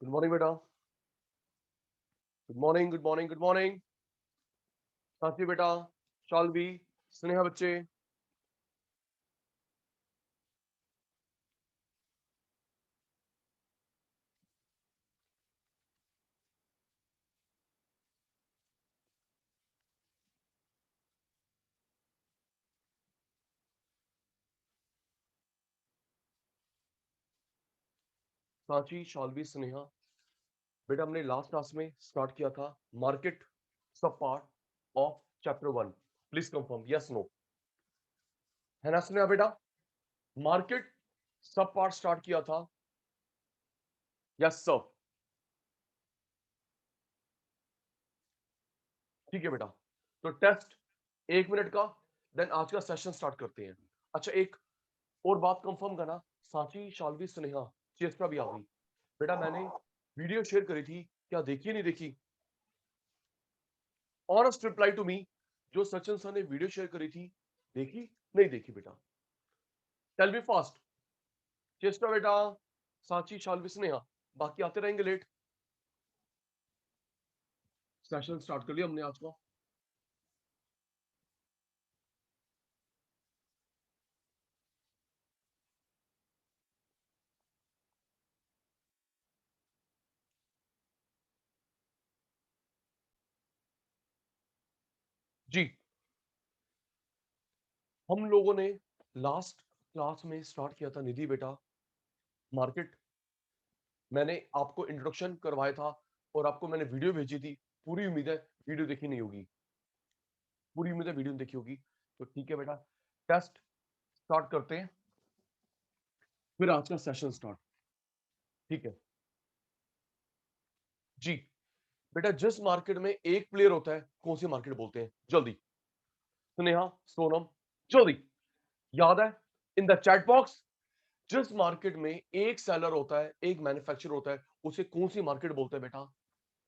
Good morning बेटा। Good morning, good morning, good morning. साथी बेटा, शालवी, स्नेहा बच्चे। सांची, शालवी, स्नेहा बेटा, हमने लास्ट क्लास में स्टार्ट किया था market sub part of chapter 1। Please confirm yes no, है ना स्नेहा बेटा? मार्केट सब पार्ट स्टार्ट किया था, यस सर। ठीक है बेटा, तो टेस्ट 1 मिनट का, देन आज का सेशन स्टार्ट करते हैं। अच्छा, एक और बात कंफर्म करना, सांची, शालवी, स्नेहा, चेस्टा भी आ गई बेटा। मैंने वीडियो शेयर करी थी, क्या देखी नहीं देखी? ऑनेस्ट रिप्लाई टू मी, जो सचिन सर ने वीडियो शेयर करी थी, देखी नहीं देखी बेटा? Tell me fast. चेस्टा बेटा, सांची, शालवी, स्नेहा, बाकी आते रहेंगे लेट। सेशन स्टार्ट कर लिया हमने आज का। जी, हम लोगों ने लास्ट क्लास में स्टार्ट किया था निधि बेटा मार्केट। मैंने आपको इंट्रोडक्शन करवाया था और आपको मैंने वीडियो भेजी थी। पूरी उम्मीद है वीडियो देखी नहीं होगी, पूरी उम्मीद है वीडियो देखी होगी। तो ठीक है बेटा, टेस्ट स्टार्ट करते हैं, फिर आज का सेशन स्टार्ट। ठीक है जी बेटा, जिस मार्केट में एक प्लेयर होता है, कौन सी मार्केट बोलते हैं? जल्दी, स्नेहा, सोनम, जल्दी याद है? इन द चैट बॉक्स। जिस मार्केट में एक सेलर होता है, एक मैन्युफैक्चरर होता है, उसे कौन सी मार्केट बोलते हैं बेटा?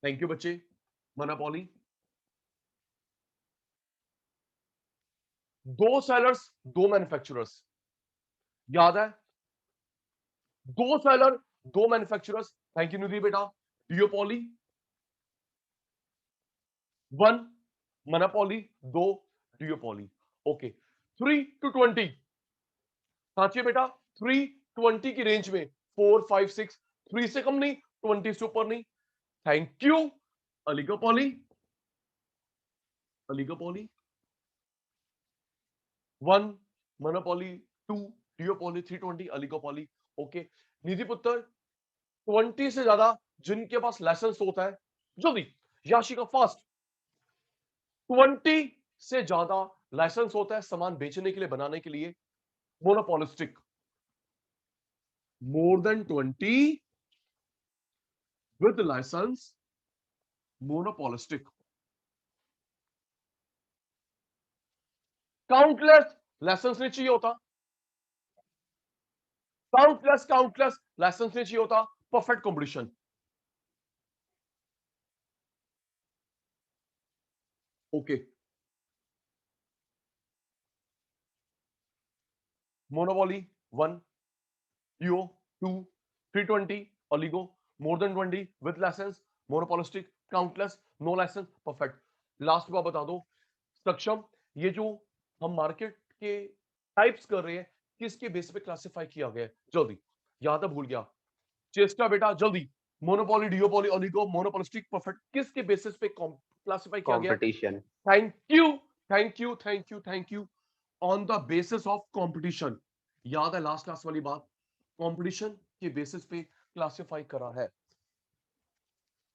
थैंक यू बच्चे। मोनोपोली। दो सेलर्स, दो मैन्युफैक्चरर्स, याद है? दो सेलर, दो मैन्युफैक्चरर्स। थैंक यू निधि बेटा। डियोपोली 1, मोनोपोली 2, डियोपोली। Okay, 3 to 20। साचिए बेटा, 320 की रेंज में 4, 5, 6, 3 से कम नहीं, 20 से ऊपर नहीं। Thank you. Oligopoly, oligopoly 1, monopoly 2, duopoly 320, oligopoly. Okay Nidhi पुत्र, 20 से ज्यादा जिनके पास लाइसेंस होता है, जल्दी याशिका फास्ट। 20 से ज्यादा लाइसेंस होता है सामान बेचने के लिए, बनाने के लिए, monopolistic. More than 20 with license, monopolistic. Countless license नहीं चाहिए होता, काउंटलेस लाइसेंस नहीं चाहिए होता, perfect competition. Okay, monopoly 1, duo 2, 320, oligo more than 20 with license, monopolistic, countless, no license, perfect. Last बार बता दो सक्षम, ये जो हम मार्केट के टाइप्स कर रहे हैं, किसके बेस पे क्लासिफाई किया गया है? जल्दी याद है, भूल गया? चेस्टा बेटा जल्दी, मोनोपोली, डियोपोली, ओलिगो, मोनोपोलिस्टिक, परफेक्ट, किसके बेसिस पे क्लासिफाई किया गया? Competition. Thank you, thank you, thank you, thank you. On the basis of competition. याद है लास्ट क्लास वाली बात, कंपटीशन के बेसिस पे क्लासिफाई करा है।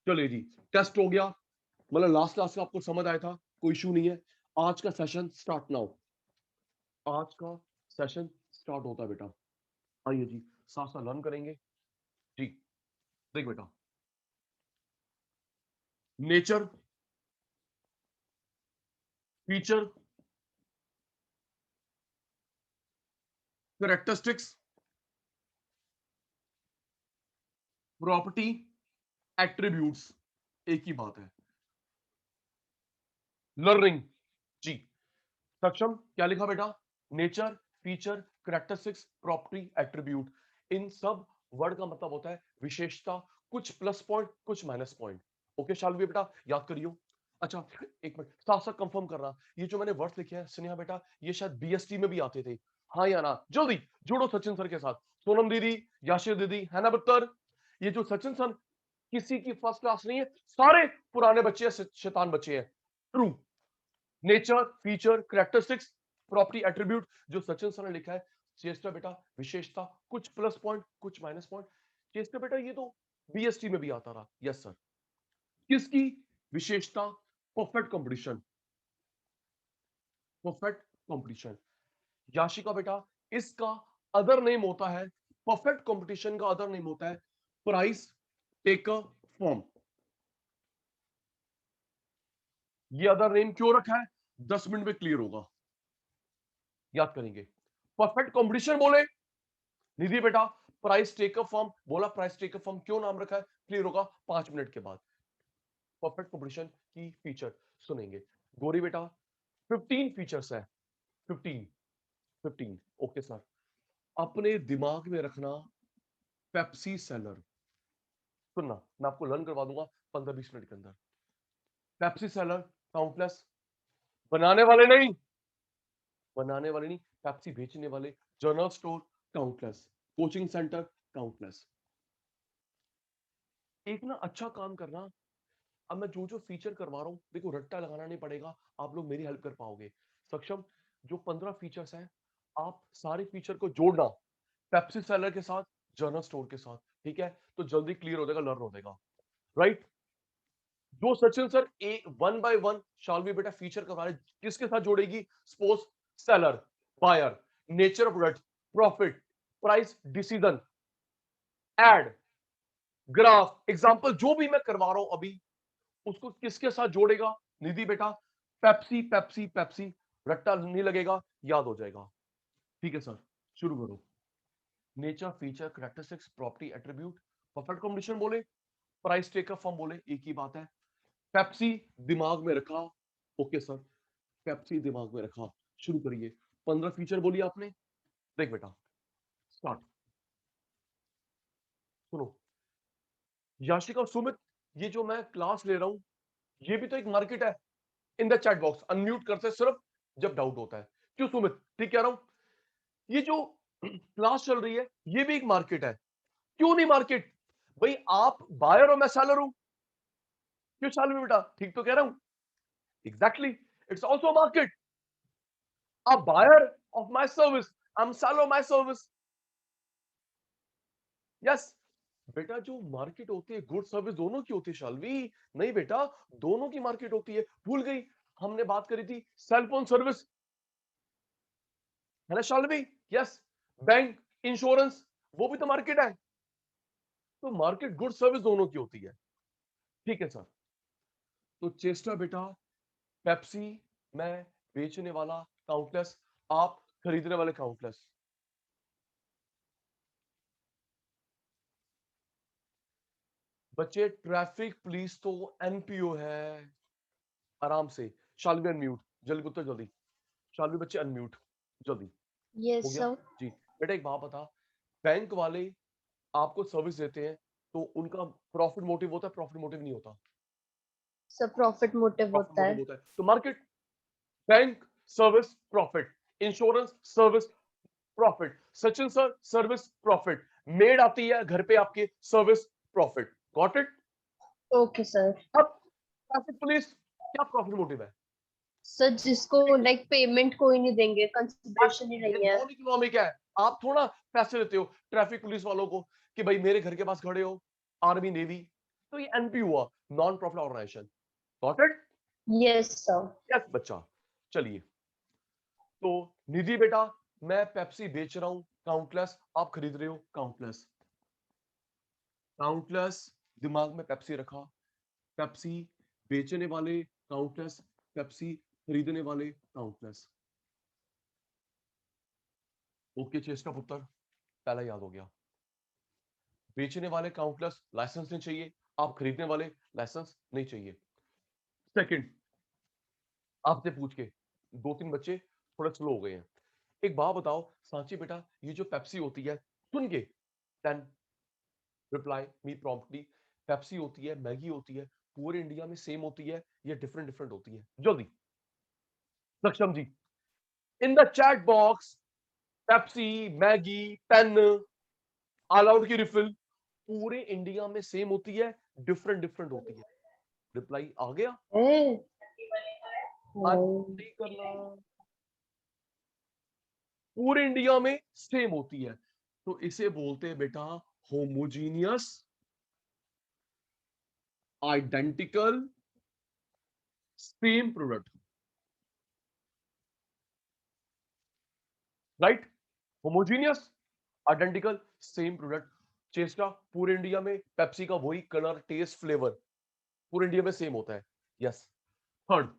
चलिए जी, टेस्ट हो गया, मतलब लास्ट क्लास का आपको समझ आया था, कोई इशू नहीं है। आज का सेशन स्टार्ट नाउ, आज का सेशन स्टार्ट होता है बेटा। आइए जी, साथ साथ लर्न करेंगे जी। देख बेटा, nature, feature, characteristics, property, attributes, एक ही बात है। लर्निंग जी, सक्षम क्या लिखा बेटा? Nature, feature, characteristics, property, attribute. इन सब वर्ड का मतलब होता है विशेषता, कुछ प्लस पॉइंट कुछ माइनस पॉइंट। ओके शालवी बेटा याद करियो। अच्छा एक मिनट साथ साथ कंफर्म करना, ये जो मैंने वर्ड्स लिखे हैं स्नेहा बेटा ये शायद बीएसटी में भी आते थे, हाँ या ना? जल्दी जोड़ो सचिन सर के साथ। सोनम दीदी, याशिर दीदी, है ना पुत्र? ये जो सचिन सर किसी की फर्स्ट क्लास नहीं है, सारे पुराने बच्चे हैं, शैतान बच्चे हैं। True. Nature, feature, characteristics, property, attribute जो सचिन सर ने लिखा है। चेस्टा बेटा विशेषता, कुछ प्लस पॉइंट कुछ माइनस पॉइंट। चेस्टा बेटा ये तो बीएसटी में भी आता रहा। Yes sir. किसकी विशेषता? Perfect competition, perfect competition. Yashika बेटा इसका अदर नेम होता है, परफेक्ट कंपटीशन का अदर नेम होता है प्राइस टेकर फॉर्म। ये अदर नेम क्यों रखा है 10 मिनट में क्लियर होगा, याद करेंगे। परफेक्ट कंपटीशन बोले निधि बेटा, प्राइस टेकर फॉर्म बोला, प्राइस टेकर फॉर्म क्यों नाम रखा है क्लियर होगा 5 मिनट के बाद। परफेक्ट कंपटीशन की फीचर सुनेंगे। गौरी बेटा 15 फीचर्स है, 15 15। Okay sir. अपने दिमाग में रखना पेप्सी सेलर। सुनना मैं आपको लर्न करवा दूंगा 15-20 मिनट के अंदर। पेप्सी सेलर काउंटलेस, बनाने वाले नहीं, बनाने वाले नहीं, पेप्सी बेचने वाले। General store countless, coaching centre countless. एक ना अच्छा काम करना, अब मैं जो जो फीचर करवा रहा हूं देखो रट्टा लगाना नहीं पड़ेगा, आप लोग मेरी हेल्प कर पाओगे। सक्षम जो 15 फीचर्स हैं आप सारे फीचर को जोड़ना पेप्सी सेलर के साथ, जनरल स्टोर के साथ, ठीक है? तो जल्दी क्लियर हो जाएगा, लर्न हो जाएगा। राइट। जो सचिन सर ए वन बाय वन शालवी बेटा फीचर करवा रहे किसके साथ जोड़ेगी? Sports seller, buyer, nature of product, profit, price decision, ad, graph, example जो भी मैं करवा रहा हूं अभी उसको किसके साथ जोड़ेगा? निधि बेटा पेप्सी पेप्सी पेप्सी, रट्टा नहीं लगेगा, याद हो जाएगा। ठीक है सर, शुरू करो। Nature, feature, characteristics, property, attribute, perfect combination बोले, प्राइस टेकर फॉर्म बोले, एक ही बात है। पेप्सी दिमाग में रखा। ओके सर, पेप्सी दिमाग में रखा। शुरू करिए। 15 फीचर बोलिए आपने। देख बेटा स्टार्ट। सुनो याशिका और सुमित, ये जो मैं क्लास ले रहा हूं ये भी तो एक मार्केट है। इन द चैट बॉक्स अनम्यूट करते सिर्फ जब डाउट होता है। क्यों सुमित? ठीक कह रहा हूं। ये जो क्लास चल रही है ये भी एक मार्केट है। क्यों नहीं मार्केट? भाई आप बायर और मैं सेलर हूं। क्यों शालवी बेटा? ठीक तो कह रहा हूं। Exactly, it's also market. A buyer of my service, I am seller of my service. Yes बेटा, जो मार्केट होती है गुड सर्विस दोनों की होती है शालवी। नहीं बेटा, दोनों की मार्केट होती है। भूल गई? हमने बात करी थी सेलफोन सर्विस, है ना शालवी? यस। बैंक, इंश्योरेंस, वो भी तो मार्केट है। तो मार्केट गुड सर्विस दोनों की होती है। ठीक है सर। तो चेस्टा बेटा पेप्सी मैं बेचने वाला काउंटलेस, आप खरीदने वाले काउंटलेस। बच्चे ट्रैफिक पुलिस तो एनपीओ है। आराम से। शालवी अनम्यूट, जल्दी पुत्र जल्दी। शालवी बच्चे अनम्यूट जल्दी। हो यस गया सर। जी। बेटा एक बात बता, बैंक वाले आपको सर्विस देते हैं तो उनका प्रॉफिट मोटिव होता है, प्रॉफिट मोटिव नहीं होता? सब प्रॉफिट मोटिव प्रॉफिट होता मोटिव है। होता है। तो market, bank service profit, insurance service profit, Sachin sir service profit, made आती है घर पे आपके service profit. Got it? Okay sir. अब ट्रैफिक पुलिस क्या प्रॉफिट मोटिव है? सर जिसको लाइक पेमेंट कोई नहीं देंगे, बस कंसिडरेशन ही ये नहीं है। नॉन इकोनॉमिक है। आप थोड़ा पैसे देते हो ट्रैफिक पुलिस वालों को कि भाई मेरे घर के पास खड़े हो, आर्मी नेवी। तो ये एनपी हुआ, non profit organisation. Got it? Yes sir. Yes बच्चा। चलिए, तो निधि बेटा मैं पेप्सी बेच रहा हूं काउंटलेस, आप खरीद रहे हो काउंटलेस। काउंटलेस दिमाग में पेप्सी रखा। पेप्सी बेचने वाले काउंटलेस, पेप्सी खरीदने वाले काउंटलेस। ओके चेस्टा पुत्र, पहला याद हो गया। बेचने वाले काउंटलेस लाइसेंस नहीं चाहिए, आप खरीदने वाले लाइसेंस नहीं चाहिए। सेकंड, आपसे पूछ के 2-3 बच्चे थोड़े स्लो हो गए हैं। एक बात बताओ सांची बेटा, ये जो पेप्सी होती है सुन के then reply me promptly, Pepsi होती है, मैगी होती है, पूरे इंडिया में सेम होती है या डिफरेंट डिफरेंट होती है? जल्दी। Saksham ji, in the chat box, Pepsi, Maggi, pen, all out की रिफिल पूरे इंडिया में सेम होती है, डिफरेंट डिफरेंट होती है? रिप्लाई आ गया? नहीं। नहीं करना, पूरे इंडिया में सेम होती है, तो इसे बोलते हैं बेटा homogeneous identical same product, right? Homogeneous identical same product. Cheshta पूरे इंडिया में, पेप्सी का वही कलर, टेस्ट, फ्लेवर पूरे इंडिया में सेम होता है। यस। थर्ड,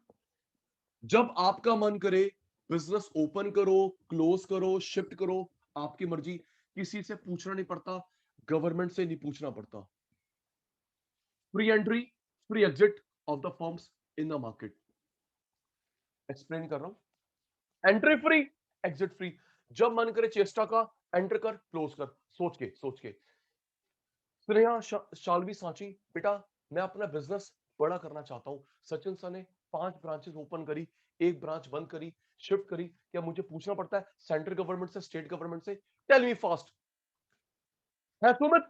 जब आपका मन करे बिजनेस ओपन करो, क्लोज करो, शिफ्ट करो, आपकी मर्जी, किसी से पूछना नहीं पड़ता, गवर्नमेंट से नहीं पूछना पड़ता। Free entry, free exit of the firms in the market. Explain कर रहा हूं, एंट्री फ्री, एग्जिट फ्री। जब मन करे चेष्टा का, एंटर कर, क्लोज कर, सोच के। स्नेहा शालवी सांची, बेटा मैं अपना बिजनेस बड़ा करना चाहता हूं। सचिन सर ने 5 ब्रांचेस ओपन करी, एक ब्रांच बंद करी, शिफ्ट करी, क्या मुझे पूछना पड़ता है सेंट्रल गवर्नमेंट से, स्टेट गवर्नमेंट से? Tell me fast. है सुमित,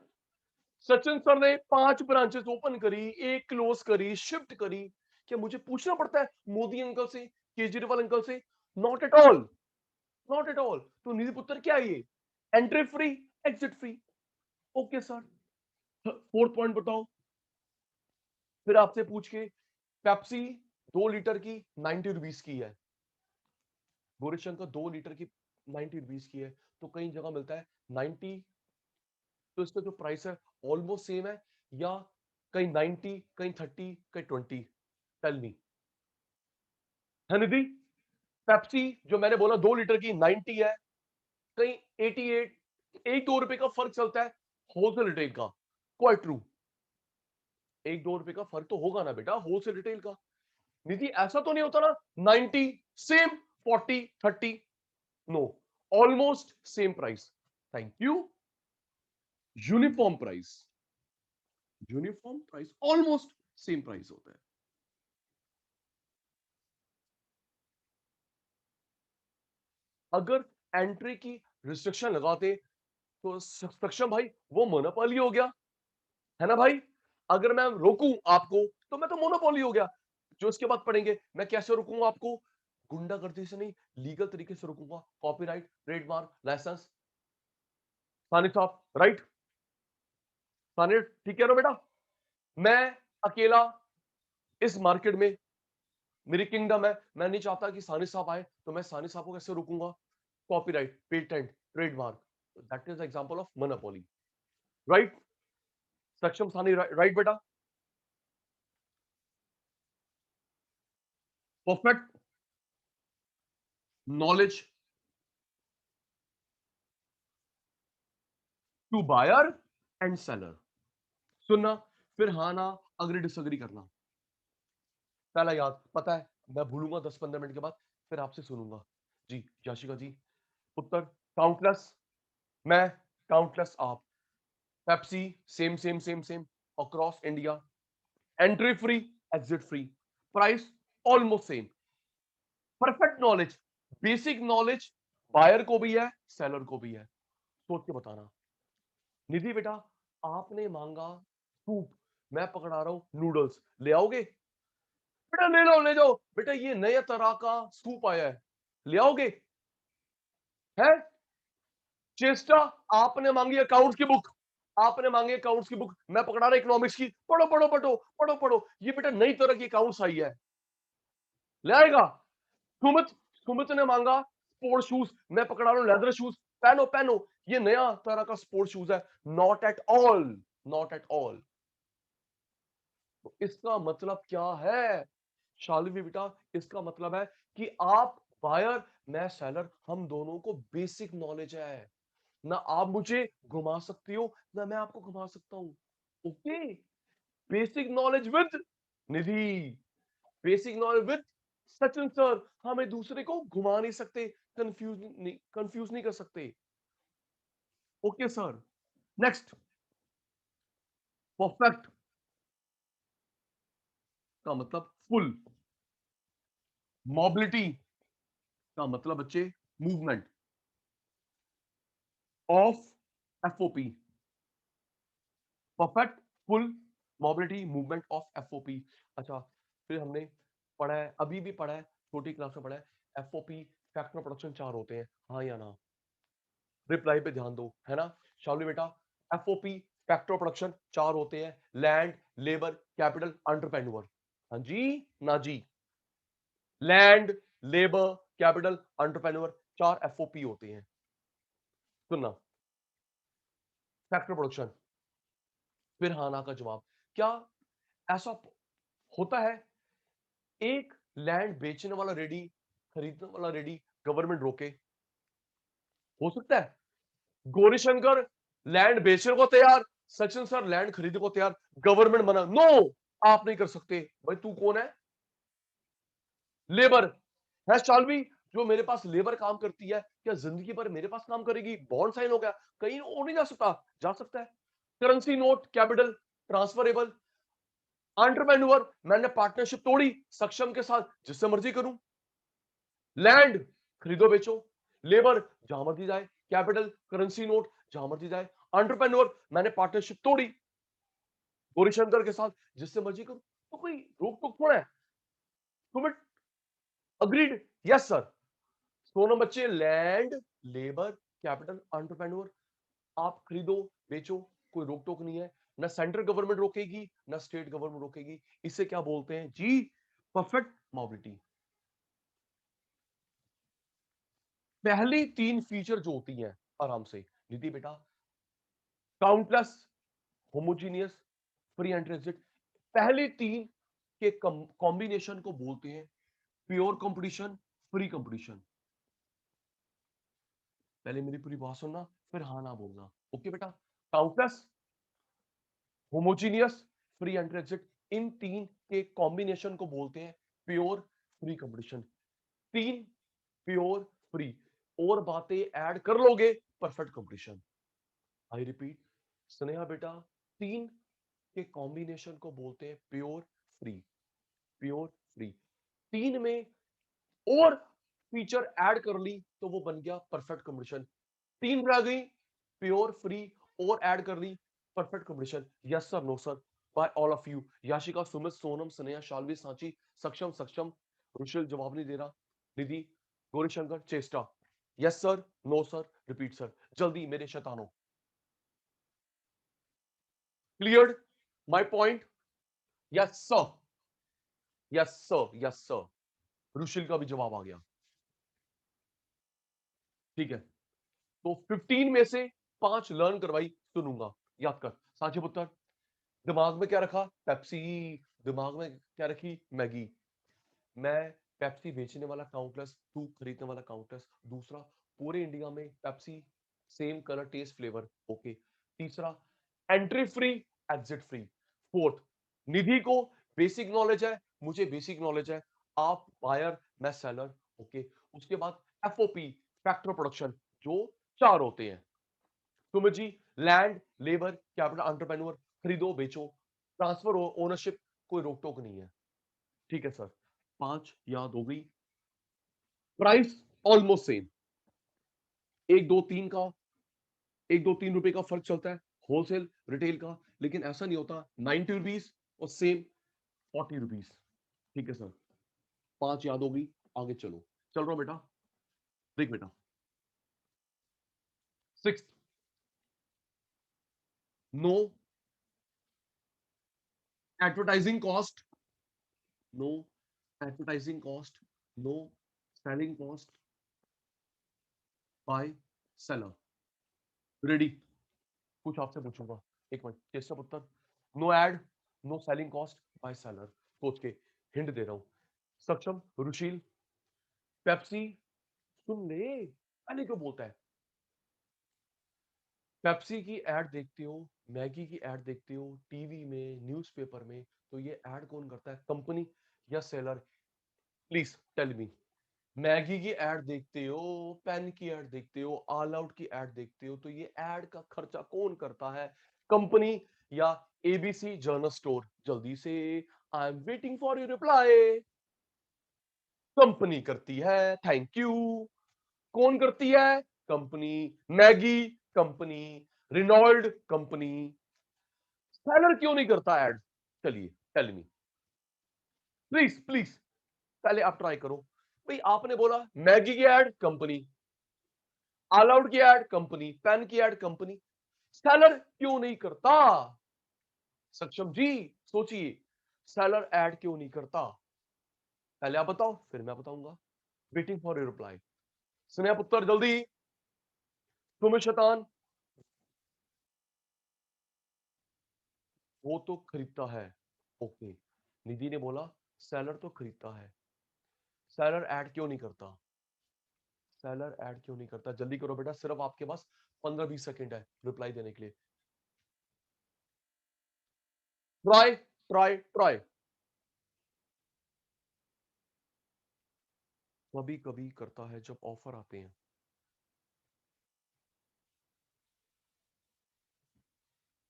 सचिन सर ने 5 ब्रांचेस ओपन करी, एक क्लोज करी, शिफ्ट करी, क्या मुझे पूछना पड़ता है मोदी अंकल से, केजरीवाल अंकल से? Not at all, not at all. तो निधि पुत्र क्या है ये? Entry free, exit free. Okay sir, fourth point बताओ। फिर आपसे पूछ के, पेप्सी 2 लीटर की 90 रुपीज की है, गोरेशंकर 2 लीटर की 90 रुपीज की है, तो कई जगह मिलता है 90, तो इसका जो प्राइस है ऑलमोस्ट सेम है, या कहीं 90, कहीं 30, कहीं 20? Tell me. है निधि? पेप्सी जो मैंने बोला 2 लीटर की 90 है, कहीं 88, 1-2 रुपए का फर्क चलता है होलसेल रिटेल का। क्वाइट ट्रू, 1-2 रुपए का फर्क तो होगा ना बेटा होलसेल रिटेल का। निधि ऐसा तो नहीं होता ना 90 same, 40 30? No, almost same price. Thank you. Uniform price, uniform price, almost same price होता है। अगर एंट्री की रिस्ट्रिक्शन लगाते तो सक्षम भाई वो मोनोपोली हो गया, है ना भाई? अगर मैं रोकूं आपको तो मैं तो मोनोपोली हो गया। जो इसके बाद पढ़ेंगे, मैं कैसे रोकूंगा आपको? गुंडागर्दी से नहीं, लीगल तरीके से रोकूंगा। Copyright, trademark, license. सानिक साहब राइट? सानिक ठीक कह रहा हूं बेटा? मैं अकेला इस मार्केट में, मेरी किंगडम है, मैं नहीं चाहता कि सानिक साहब आए, तो मैं सानिक साहब को कैसे रोकूंगा? Copyright, patent, trademark. That is example of monopoly, right? Saksham Sani right बेटा? Perfect knowledge to buyer and seller. सुनना, फिर हाँ ना, अग्री डिसअग्री करना। पहला याद, पता है मैं भूलूंगा 10-15 मिनट के बाद, फिर आपसे सुनूंगा। जी याशिका जी, उत्तर काउंटलेस, मैं काउंटलेस, आप Pepsi same same same same across India, entry free, exit free, price almost same, perfect knowledge, basic knowledge buyer को भी है, सेलर को भी है। सोच के बताना। निधि बेटा आपने मांगा सूप, मैं पकड़ा रहा हूं नूडल्स, ले आओगे? बेटा ले लो, ले जाओ बेटा, ये नए तरह का सूप आया है, ले आओगे? है? चेस्टा आपने मांगी अकाउंट्स की बुक, आपने मांगी अकाउंट्स की बुक, मैं पकड़ा रहा इकोनॉमिक्स की, पढ़ो पढ़ो पढ़ो पढ़ो पढ़ो, ये बेटा नई तरह की अकाउंट्स आई है, ले आएगा? सुमित, सुमित ने मांगा स्पोर्ट्स शूज, मैं पकड़ा रहा हूं लेदर शूज, पहनो पहनो, ये नया तरह का स्पोर्ट्स शूज है। Not at all, not at all. तो इसका मतलब क्या है शालिनी बेटा? इसका मतलब है कि आप बायर, मैं सेलर, हम दोनों को बेसिक नॉलेज है। ना आप मुझे घुमा सकती हो, ना मैं आपको घुमा सकता हूं। Okay, basic knowledge with Nidhi, basic knowledge with Sachin sir, हम एक दूसरे को घुमा नहीं सकते, कंफ्यूज नहीं कर सकते। ओके सर, नेक्स्ट, परफेक्ट का मतलब फुल, मोबिलिटी का मतलब बच्चे movement of FOP, perfect full mobility movement of FOP. अच्छा, फिर हमने पढ़ा है, अभी भी पढ़ा है, छोटी क्लास में पढ़ा है, एफओपी फैक्टर प्रोडक्शन 4 होते हैं, हाँ या ना? रिप्लाई पे ध्यान दो, है ना शालू बेटा? एफओपी फैक्टर प्रोडक्शन 4 होते हैं, लैंड, लेबर, कैपिटल, एंटरप्रेन्योर। हाँ जी ना जी? Land, labour, capital, entrepreneur, 4 FOP होते हैं। सुनना, फैक्टर प्रोडक्शन, फिर हाँ ना का जवाब। क्या ऐसा होता है एक लैंड बेचने वाला रेडी, खरीदने वाला रेडी, गवर्नमेंट रोके? हो सकता है गौरीशंकर लैंड बेचने को तैयार, सचिन सर लैंड खरीदने को तैयार, गवर्नमेंट मना, नो आप नहीं कर सकते। भाई तू कौन है? लेबर है शालवी, जो मेरे पास लेबर काम करती है, क्या जिंदगी भर मेरे पास काम करेगी? बॉन्ड साइन हो गया, कहीं और नहीं जा सकता? जा सकता है। Currency note, capital, transferable, entrepreneur, मैंने पार्टनरशिप तोड़ी सक्षम के साथ, जिससे मर्जी करूं। लैंड खरीदो बेचो, लेबर जहां मर्जी जाए, कैपिटल करेंसी नोट जहां मर्जी जाए, एंटरप्रेन्योर मैंने पार्टनरशिप तोड़ी गौरीशंकर के साथ, जिससे मर्जी करूं। तो कोई रोक टोक थोड़ा है? तुम्हें अग्रीड? Yes sir. दोनों बच्चे, लैंड, लेबर, कैपिटल, एंटरप्रेन्योर, आप खरीदो बेचो, कोई रोक टोक नहीं है, ना सेंट्रल गवर्नमेंट रोकेगी ना स्टेट गवर्नमेंट रोकेगी। इसे क्या बोलते हैं जी? Perfect mobility. पहली 3 फीचर जो होती हैं, आराम से निधि बेटा, countless, homogeneous, free entry exit, पहले 3 के कॉम्बिनेशन को बोलते हैं प्योर कंपटीशन, फ्री कंपटीशन। पहले मेरी पूरी बात सुनना, फिर हाँ ना बोलना, ओके बेटा? Countless, homogeneous, free entry exit, इन 3 के कॉम्बिनेशन को बोलते हैं pure free competition. 3 pure free, और बातें ऐड कर लोगे, perfect competition. I repeat, Sneha बेटा, 3 के कॉम्बिनेशन को बोलते हैं प्योर फ्री, प्योर फ्री। 3 में और फीचर ऐड कर ली तो वो बन गया परफेक्ट कंपटीशन। 3 रह गई, प्योर फ्री और ऐड कर ली, perfect competition. Yes sir, no sir, bye all of you. Yashika, Sumit, Sonam, Sneha, Shalvi, Sanchi, Saksham, Saksham, Rushil जवाब नहीं दे रहा, Nidhi, Gaurishankar, Cheshta. Yes sir, no sir, repeat sir, जल्दी मेरे शैतानों। Cleared my point? Yes sir, yes sir, yes sir. Rushil का भी जवाब आ गया, ठीक है। तो 15 में से 5 लर्न करवाई, सुनूंगा, याद कर। सांची पुत्र, दिमाग में क्या रखा? पेप्सी। दिमाग में क्या रखी? मैगी। मैं पेप्सी बेचने वाला काउंटलेस, तू खरीदने वाला काउंटलेस। दूसरा, पूरे इंडिया में Pepsi same colour taste flavour, okay. तीसरा, entry free, exit free. Fourth, Nidhi को बेसिक नॉलेज है, मुझे बेसिक नॉलेज है, आप बायर मैं सेलर, ओके। उसके बाद एफओपी, फैक्टर प्रोडक्शन, जो 4 होते हैं। Sumit ji, land, labour, capital, entrepreneur, खरीदो बेचो, ट्रांसफर ओनरशिप, कोई रोक टोक नहीं है, ठीक है सर। 5 याद हो गई। प्राइस ऑलमोस्ट सेम, 1 2 3 रुपए का फर्क चलता है, होलसेल रिटेल का, लेकिन ऐसा नहीं होता 90 रुपीज और सेम 40 रुपीज, ठीक है सर। 5 याद हो गई, आगे चलो, चल रहा हूं बेटा, देख बेटा। 6, no advertising cost, no advertising cost, no selling cost by seller. Ready? कुछ आपसे पूछूंगा, एक मिनट, केशव उत्तर। No ad, no selling cost by seller, सोच के हिंट दे रहा हूं। सक्षम, रुशील, पेप्सी, सुन ले, पहले क्यों बोलता है? पेप्सी की एड देखते हो, मैगी की एड देखते हो टीवी में, न्यूज़पेपर में, तो ये एड कौन करता है, कंपनी या seller? Please tell me. Maggi की एड देखते हो, पेन की एड देखते हो, ऑल आउट की एड देखते हो, तो ये एड का खर्चा कौन करता है, कंपनी या एबीसी जनरल स्टोर? जल्दी से I am waiting for your reply. Company करती है थैंक यू। कौन करती है? Company. Maggi company. Reynold company. Seller क्यों नहीं करता ऐड? चलिए टेल मी, प्लीज प्लीज, पहले आप ट्राई करो। भाई आपने बोला मैगी की ऐड कंपनी, ऑल आउट की ऐड कंपनी, पेन की ऐड कंपनी, सेलर क्यों नहीं करता? सक्षम जी सोचिए, सेलर ऐड क्यों नहीं करता? पहले आप बताओ फिर मैं बताऊंगा। Waiting for your reply. Sneha पुत्र जल्दी। तुम्हें शैतान। वो तो खरीदता है। ओके। निधि ने बोला सेलर तो खरीदता है, सेलर ऐड क्यों नहीं करता? सेलर ऐड क्यों नहीं करता? जल्दी करो बेटा, सिर्फ आपके पास 15-20 सेकंड है रिप्लाई देने के लिए। Try try try. कभी कभी करता है जब ऑफर आते हैं,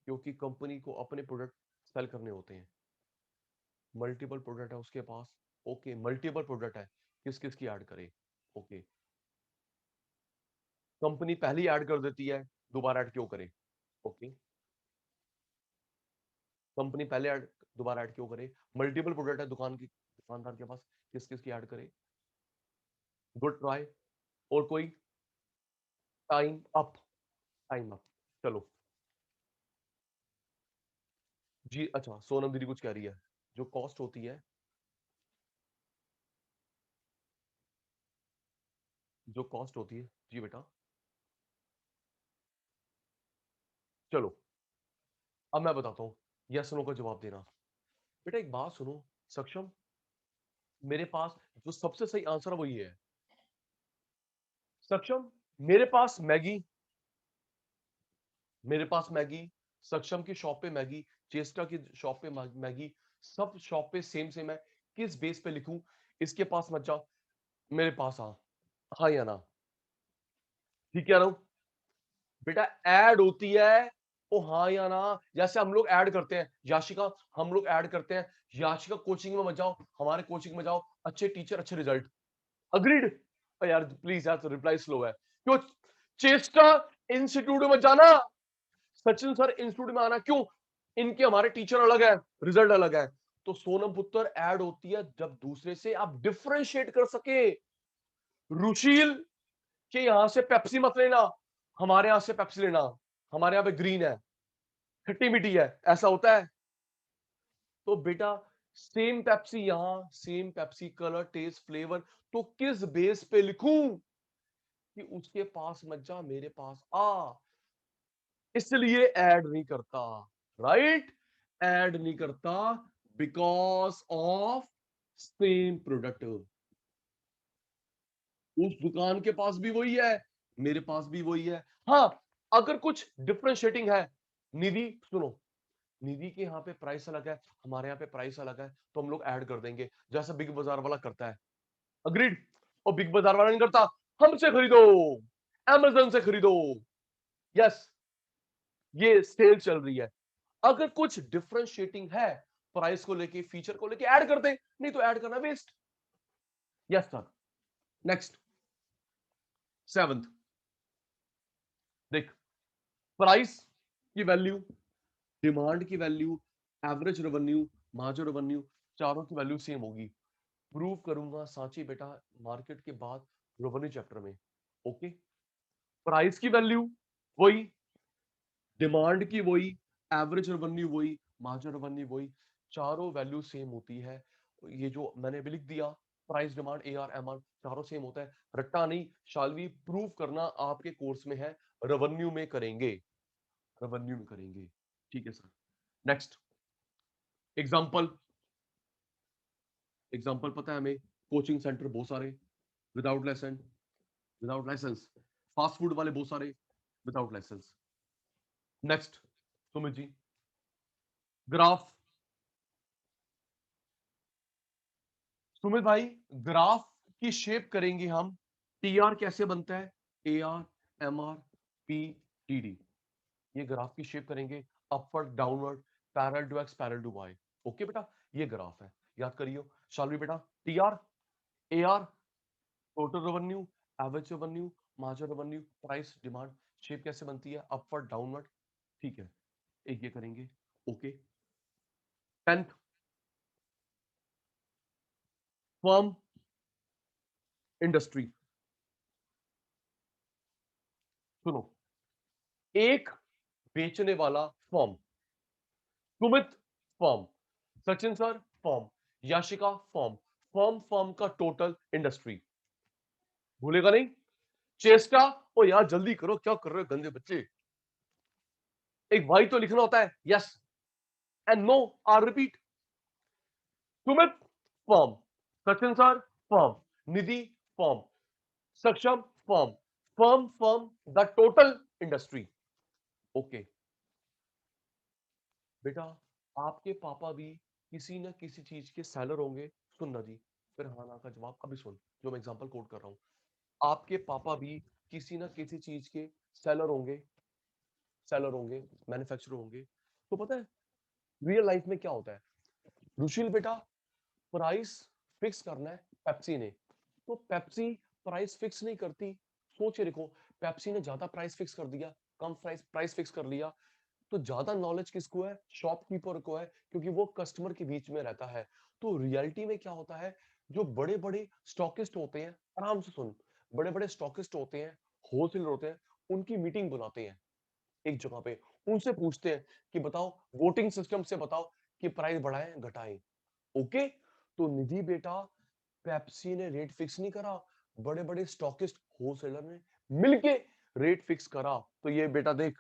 क्योंकि कंपनी को अपने प्रोडक्ट सेल करने होते हैं। मल्टीपल प्रोडक्ट है उसके पास। ओके मल्टीपल प्रोडक्ट है, किस किस की ऐड करे? ओके। कंपनी पहली ऐड कर देती है, दोबारा ऐड क्यों करे? ओके। कंपनी पहले ऐड, दोबारा ऐड क्यों करे? मल्टीपल प्रोडक्ट है दुकानदार के पास, किस किस की ऐड करे? Good try. और कोई? Time up. Time up. चलो जी। अच्छा सोनम दीदी कुछ कह रही है, जो कॉस्ट होती है, जो कॉस्ट होती है जी बेटा। चलो अब मैं बताता हूँ, यस नो का जवाब देना। बेटा एक बात सुनो सक्षम, मेरे पास जो सबसे सही आंसर है वो ये है। सक्षम मेरे पास मैगी, मेरे पास मैगी, सक्षम की शॉप पे मैगी, चेस्टा की शॉप पे मैगी, सब शॉप पे सेम सेम है। किस बेस पे लिखूं? इसके पास मत जाओ, मेरे पास आ। हाँ या ना? ठीक कह रहा हूं? बेटा ऐड होती है, ओ हाँ या ना? जैसे हम लोग ऐड करते हैं याशिका, हम लोग ऐड करते हैं याशिका कोचिंग में मत जाओ, हमारे कोचिंग में जाओ, अच्छे टीचर अच्छे रिजल्ट। अग्रीड? यार प्लीज यार, तो रिप्लाई स्लो है क्यों? चेस्टा इंस्टीट्यूट में जाना, सचिन सर इंस्टीट्यूट में आना क्यों? इनके हमारे टीचर अलग है, रिजल्ट अलग है। तो सोनम पुत्र ऐड होती है जब दूसरे से आप डिफरेंशिएट कर सके। रुशील के यहां से पेप्सी मत लेना, हमारे यहां से पेप्सी लेना, हमारे यहां पे ग्रीन है, खट्टी मीठी है, ऐसा होता है। तो बेटा सेम पेप्सी यहां, same Pepsi colour taste flavour, तो किस बेस पे लिखूं कि उसके पास मत जा मेरे पास आ? इसलिए ऐड नहीं करता, राइट? ऐड नहीं करता बिकॉज ऑफ सेम प्रोडक्ट। उस दुकान के पास भी वही है, मेरे पास भी वही है। हाँ अगर कुछ डिफरेंशिएटिंग है, निधि सुनो, निधि के यहाँ पे प्राइस अलग है, हमारे यहाँ पे प्राइस अलग है, तो हम लोग ऐड कर देंगे जैसा बिग बाजार वाला करता है। अग्रीड? और बिग बाजार वाला नहीं करता, हमसे खरीदो, अमेजन से खरीदो। यस, ये सेल चल रही है। अगर कुछ डिफरेंशिएटिंग है प्राइस को लेके, फीचर को लेके, ऐड कर दे, नहीं तो ऐड करना waste. Yes sir. Next, seventh. देख, प्राइस की वैल्यू, डिमांड की value, average revenue, margin revenue, चारों की वैल्यू सेम होगी। प्रूव करूंगा सांची बेटा मार्केट के बाद रेवेन्यू चैप्टर में। ओके। प्राइस की वैल्यू वही, डिमांड की वही, एवरेज रेवेन्यू वही, मार्जिन रेवेन्यू वही, चारों वैल्यू सेम होती है। ये जो मैंने अभी लिख दिया, price demand A R M R चारों सेम होता है। रट्टा नहीं, शालवी प्रूव करना आपके कोर्स में है, रेवेन्यू में करेंगे, रेवेन्यू में करेंगे। ठीक है सर। नेक्स्ट एग्जांपल, एग्जांपल पता है हमें, कोचिंग सेंटर बहुत सारे without licence, without licence, fast food वाले बहुत सारे without licence. Next Sumit ji, graph. Sumit भाई ग्राफ की शेप करेंगे हम, टी आर कैसे बनता है? A R M R P T D, ये ग्राफ की शेप करेंगे, upward downward, parallel to X parallel to Y. Okay बेटा, ये ग्राफ है, याद करियो। शालवी बेटा, TR, AR, total revenue, average revenue, margin revenue, price, demand, shape कैसे बनती है, अपवर्ड, डाउनवर्ड, ठीक है, एक ये करेंगे। Okay, 10th, firm industry. सुनो, एक बेचने वाला firm, Sumit firm, Sachin sir firm, Yashika firm, firm firm का टोटल इंडस्ट्री, भूलेगा नहीं। चेष्टा, ओ यार जल्दी करो, क्या कर रहे हो गंदे बच्चे। एक भाई तो लिखना होता है, yes and no are repeat. Sumit firm, Sachin sir firm, Nidhi firm, Saksham firm, firm firm the total industry. Okay बेटा, आपके पापा भी किसी ना किसी चीज के सेलर होंगे। सुनना जी, फिर हाँ ना का जवाब अभी सुन, जो मैं एग्जांपल कोट कर रहा हूं। आपके पापा भी किसी ना किसी चीज के सेलर होंगे, सेलर होंगे, मैन्युफैक्चरर होंगे। तो पता है रियल लाइफ में क्या होता है, रुशील बेटा, प्राइस फिक्स करना है पेप्सी ने, तो पेप्सी प्राइस फिक्स नहीं करती। सोच के देखो, पेप्सी ने ज्यादा प्राइस फिक्स कर दिया, कम प्राइस प्राइस फिक्स कर लिया, तो ज्यादा नॉलेज किसको है, शॉपकीपर को है, क्योंकि वो कस्टमर के बीच में रहता है। तो रियलिटी में क्या होता है, जो बड़े बड़े स्टॉकिस्ट होते हैं, आराम से सुन, बड़े बड़े स्टॉकिस्ट होते हैं, होलसेलर होते हैं, उनकी मीटिंग बुलाते हैं एक जगह पे, उनसे पूछते हैं कि बताओ, वोटिंग सिस्टम से बताओ कि प्राइस बढ़ाएं घटाएं। ओके, तो निधि बेटा, पेप्सी ने रेट फिक्स नहीं करा, बड़े बड़े स्टॉकिस्ट होलसेलर ने मिलके रेट फिक्स करा। तो ये बेटा देख,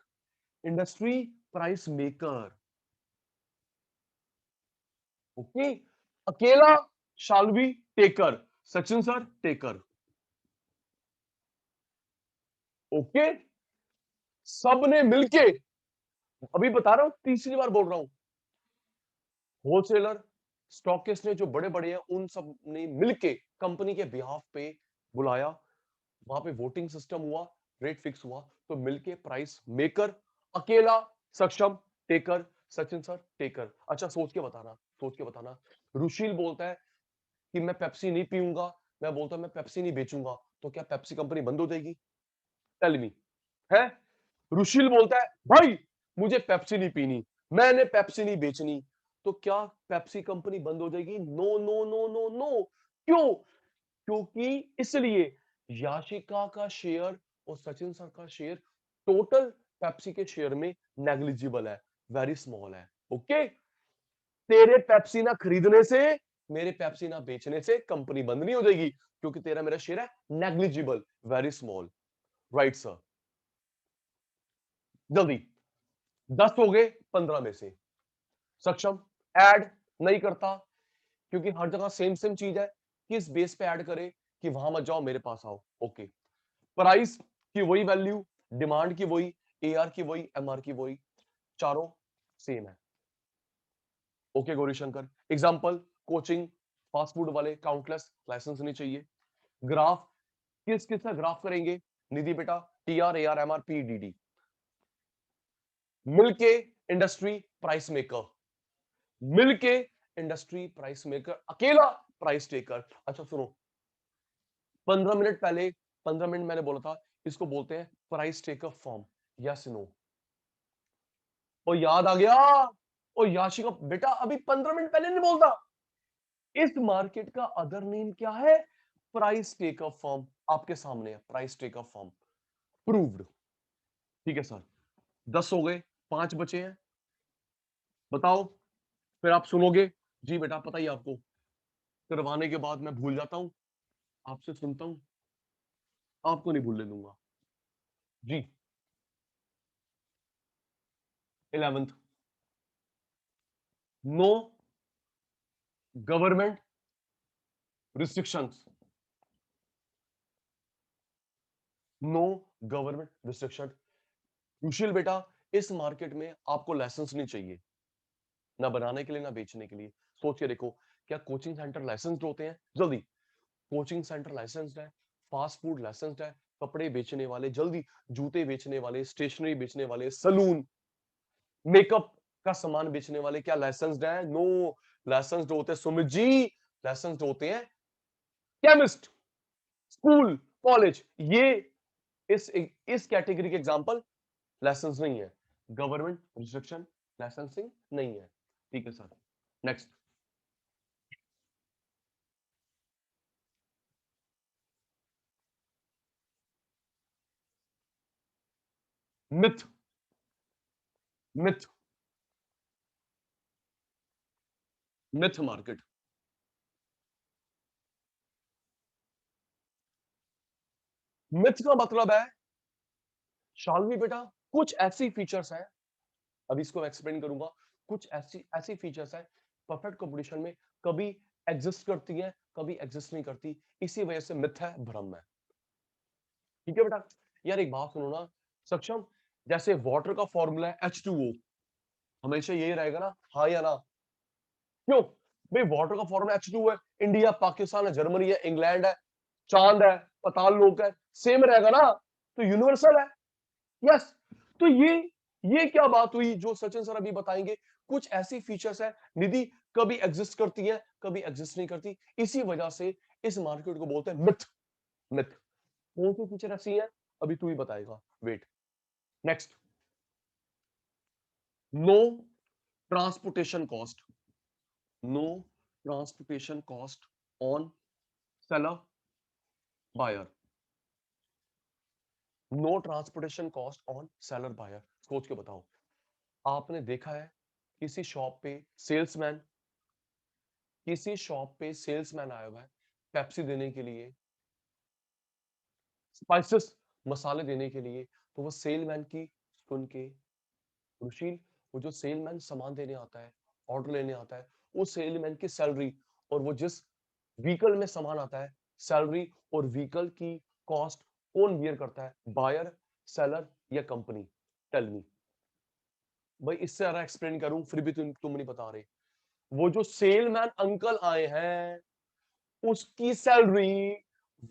इंडस्ट्री प्राइस मेकर। ओके, अकेला Shalvi taker, Sachin sir taker. Okay, सबने मिलके, अभी बता रहा हूं, तीसरी बार बोल रहा हूं, होलसेलर स्टॉकिस्ट ने जो बड़े बड़े हैं, उन सब ने मिलके कंपनी के बिहाफ पे बुलाया, वहां पे वोटिंग सिस्टम हुआ, रेट फिक्स हुआ, तो मिलके प्राइस मेकर, अकेला सक्षम टेकर, सचिन सर टेकर। अच्छा सोच के बताना, सोच के बताना। रुशील बोलता है कि मैं पेप्सी नहीं पीऊंगा, मैं बोलता हूं मैं पेप्सी नहीं बेचूंगा, तो क्या पेप्सी कंपनी बंद हो जाएगी? टेल मी, है? रुशील बोलता है भाई मुझे पेप्सी नहीं पीनी, मैंने पेप्सी नहीं बेचनी, तो क्या पेप्सी कंपनी बंद हो जाएगी? No no no no no. क्यों? क्योंकि इसलिए याशिका का शेयर और सचिन सर का शेयर टोटल पेप्सी के शेयर में नेग्लिजिबल है, वेरी स्मॉल है। ओके, तेरे पेप्सी ना खरीदने से, मेरे पेप्सी ना बेचने से कंपनी बंद नहीं हो जाएगी, क्योंकि तेरा मेरा शेयर है negligible, very small. Right sir, जल्दी, 10 हो गए 15 में से। सक्षम, ऐड नहीं करता, क्योंकि हर जगह सेम सेम चीज है, किस बेस पे ऐड करे कि वहां मत जाओ मेरे पास आओ। ओके, प्राइस की वही वैल्यू, डिमांड की वही, एआर की वही, एमआर की वही, चारों सेम है। Okay Gaurishankar, example, coaching, fast food वाले, काउंटलेस, लाइसेंस नहीं चाहिए। ग्राफ, किस किस का ग्राफ करेंगे? निधि बेटा, टीआर, एआर, एमआर, पीडीडी, मिलके इंडस्ट्री प्राइस मेकर, मिलके इंडस्ट्री प्राइस मेकर, अकेला प्राइस टेकर। अच्छा सुनो, 15 मिनट पहले, 15 मिनट मैंने बोला था, इसको बोलते हैं price taker firm, yes no? ओ याद आ गया, ओ याशिका बेटा, अभी 15 मिनट पहले नहीं बोलता, इस मार्केट का अदर नेम क्या है? प्राइस टेकर फॉर्म, आपके सामने है प्राइस टेकर फॉर्म, प्रूव्ड। ठीक है सर, 10 हो गए, 5 बचे हैं, बताओ, फिर आप सुनोगे। जी बेटा पता ही आपको, करवाने के बाद मैं भूल जाता हूं, आपसे सुनता हूं, आपको नहीं भूलने दूंगा। जी, 11th, no government restrictions, no government restriction. Sushil बेटा, इस मार्केट में आपको लाइसेंस नहीं चाहिए, ना बनाने के लिए ना बेचने के लिए। सोच के देखो, क्या कोचिंग सेंटर लाइसेंस्ड होते हैं? जल्दी, कोचिंग सेंटर लाइसेंस्ड है, फास्ट फूड लाइसेंस्ड है, कपड़े बेचने वाले, जल्दी, जूते बेचने वाले, स्टेशनरी बेचने वाले, सलून, मेकअप का सामान बेचने वाले क्या लाइसेंस्ड हैं? नो, लाइसेंस्ड होते हैं सुमित जी, लाइसेंस्ड होते हैं केमिस्ट, स्कूल, कॉलेज। ये इस कैटेगरी के एग्जांपल लाइसेंस नहीं है, गवर्नमेंट रिस्ट्रिक्शन लाइसेंसिंग नहीं है। ठीक है sir, next. Myth, myth, myth market. Myth का मतलब है शालवी बेटा, कुछ ऐसी फीचर्स हैं, अभी इसको एक्सप्लेन करूंगा। कुछ ऐसी ऐसी फीचर्स है परफेक्ट कंपटीशन में कभी एग्जिस्ट करती है, कभी एग्जिस्ट नहीं करती, इसी वजह से मिथ है, भ्रम है। ठीक है बेटा। यार एक बात सुनो ना सक्षम, जैसे वाटर का फॉर्मूला है H2O, हमेशा यही रहेगा ना, हाँ या ना? क्यों भाई? वाटर का फॉर्मूला H2O है, इंडिया, पाकिस्तान है, जर्मनी है, इंग्लैंड है, चांद है, पताल लोक है, सेम रहेगा ना, तो यूनिवर्सल है। यस। तो ये क्या बात हुई जो सचिन सर अभी बताएंगे? कुछ ऐसी फीचर्स है निधि, कभी एग्जिस्ट करती है, कभी एग्जिस्ट नहीं करती, इसी वजह से इस मार्केट को बोलते हैं मिथ। मिथ कौन सी फीचर ऐसी है, अभी तू ही बताएगा, wait. Next, no transportation cost, no transportation cost on seller buyer, no transportation cost on seller buyer. सोच के बताओ, आपने देखा है किसी शॉप पे सेल्समैन, किसी शॉप पे सेल्समैन आया हुआ है पेप्सी देने के लिए, स्पाइसेस, मसाले देने के लिए, तो वो सेलमैन की सुन के, रुशील, वो जो सेलमैन सामान देने आता है, ऑर्डर लेने आता है, वो सेलमैन की सैलरी और वो जिस व्हीकल में सामान आता है, सैलरी और व्हीकल की कॉस्ट कौन बियर करता है? बायर, सेलर या कंपनी? टेल मी भाई, इससे ज्यादा एक्सप्लेन करूं फिर भी तुम नहीं बता रहे। वो जो सेलमैन अंकल आए हैं, उसकी सैलरी,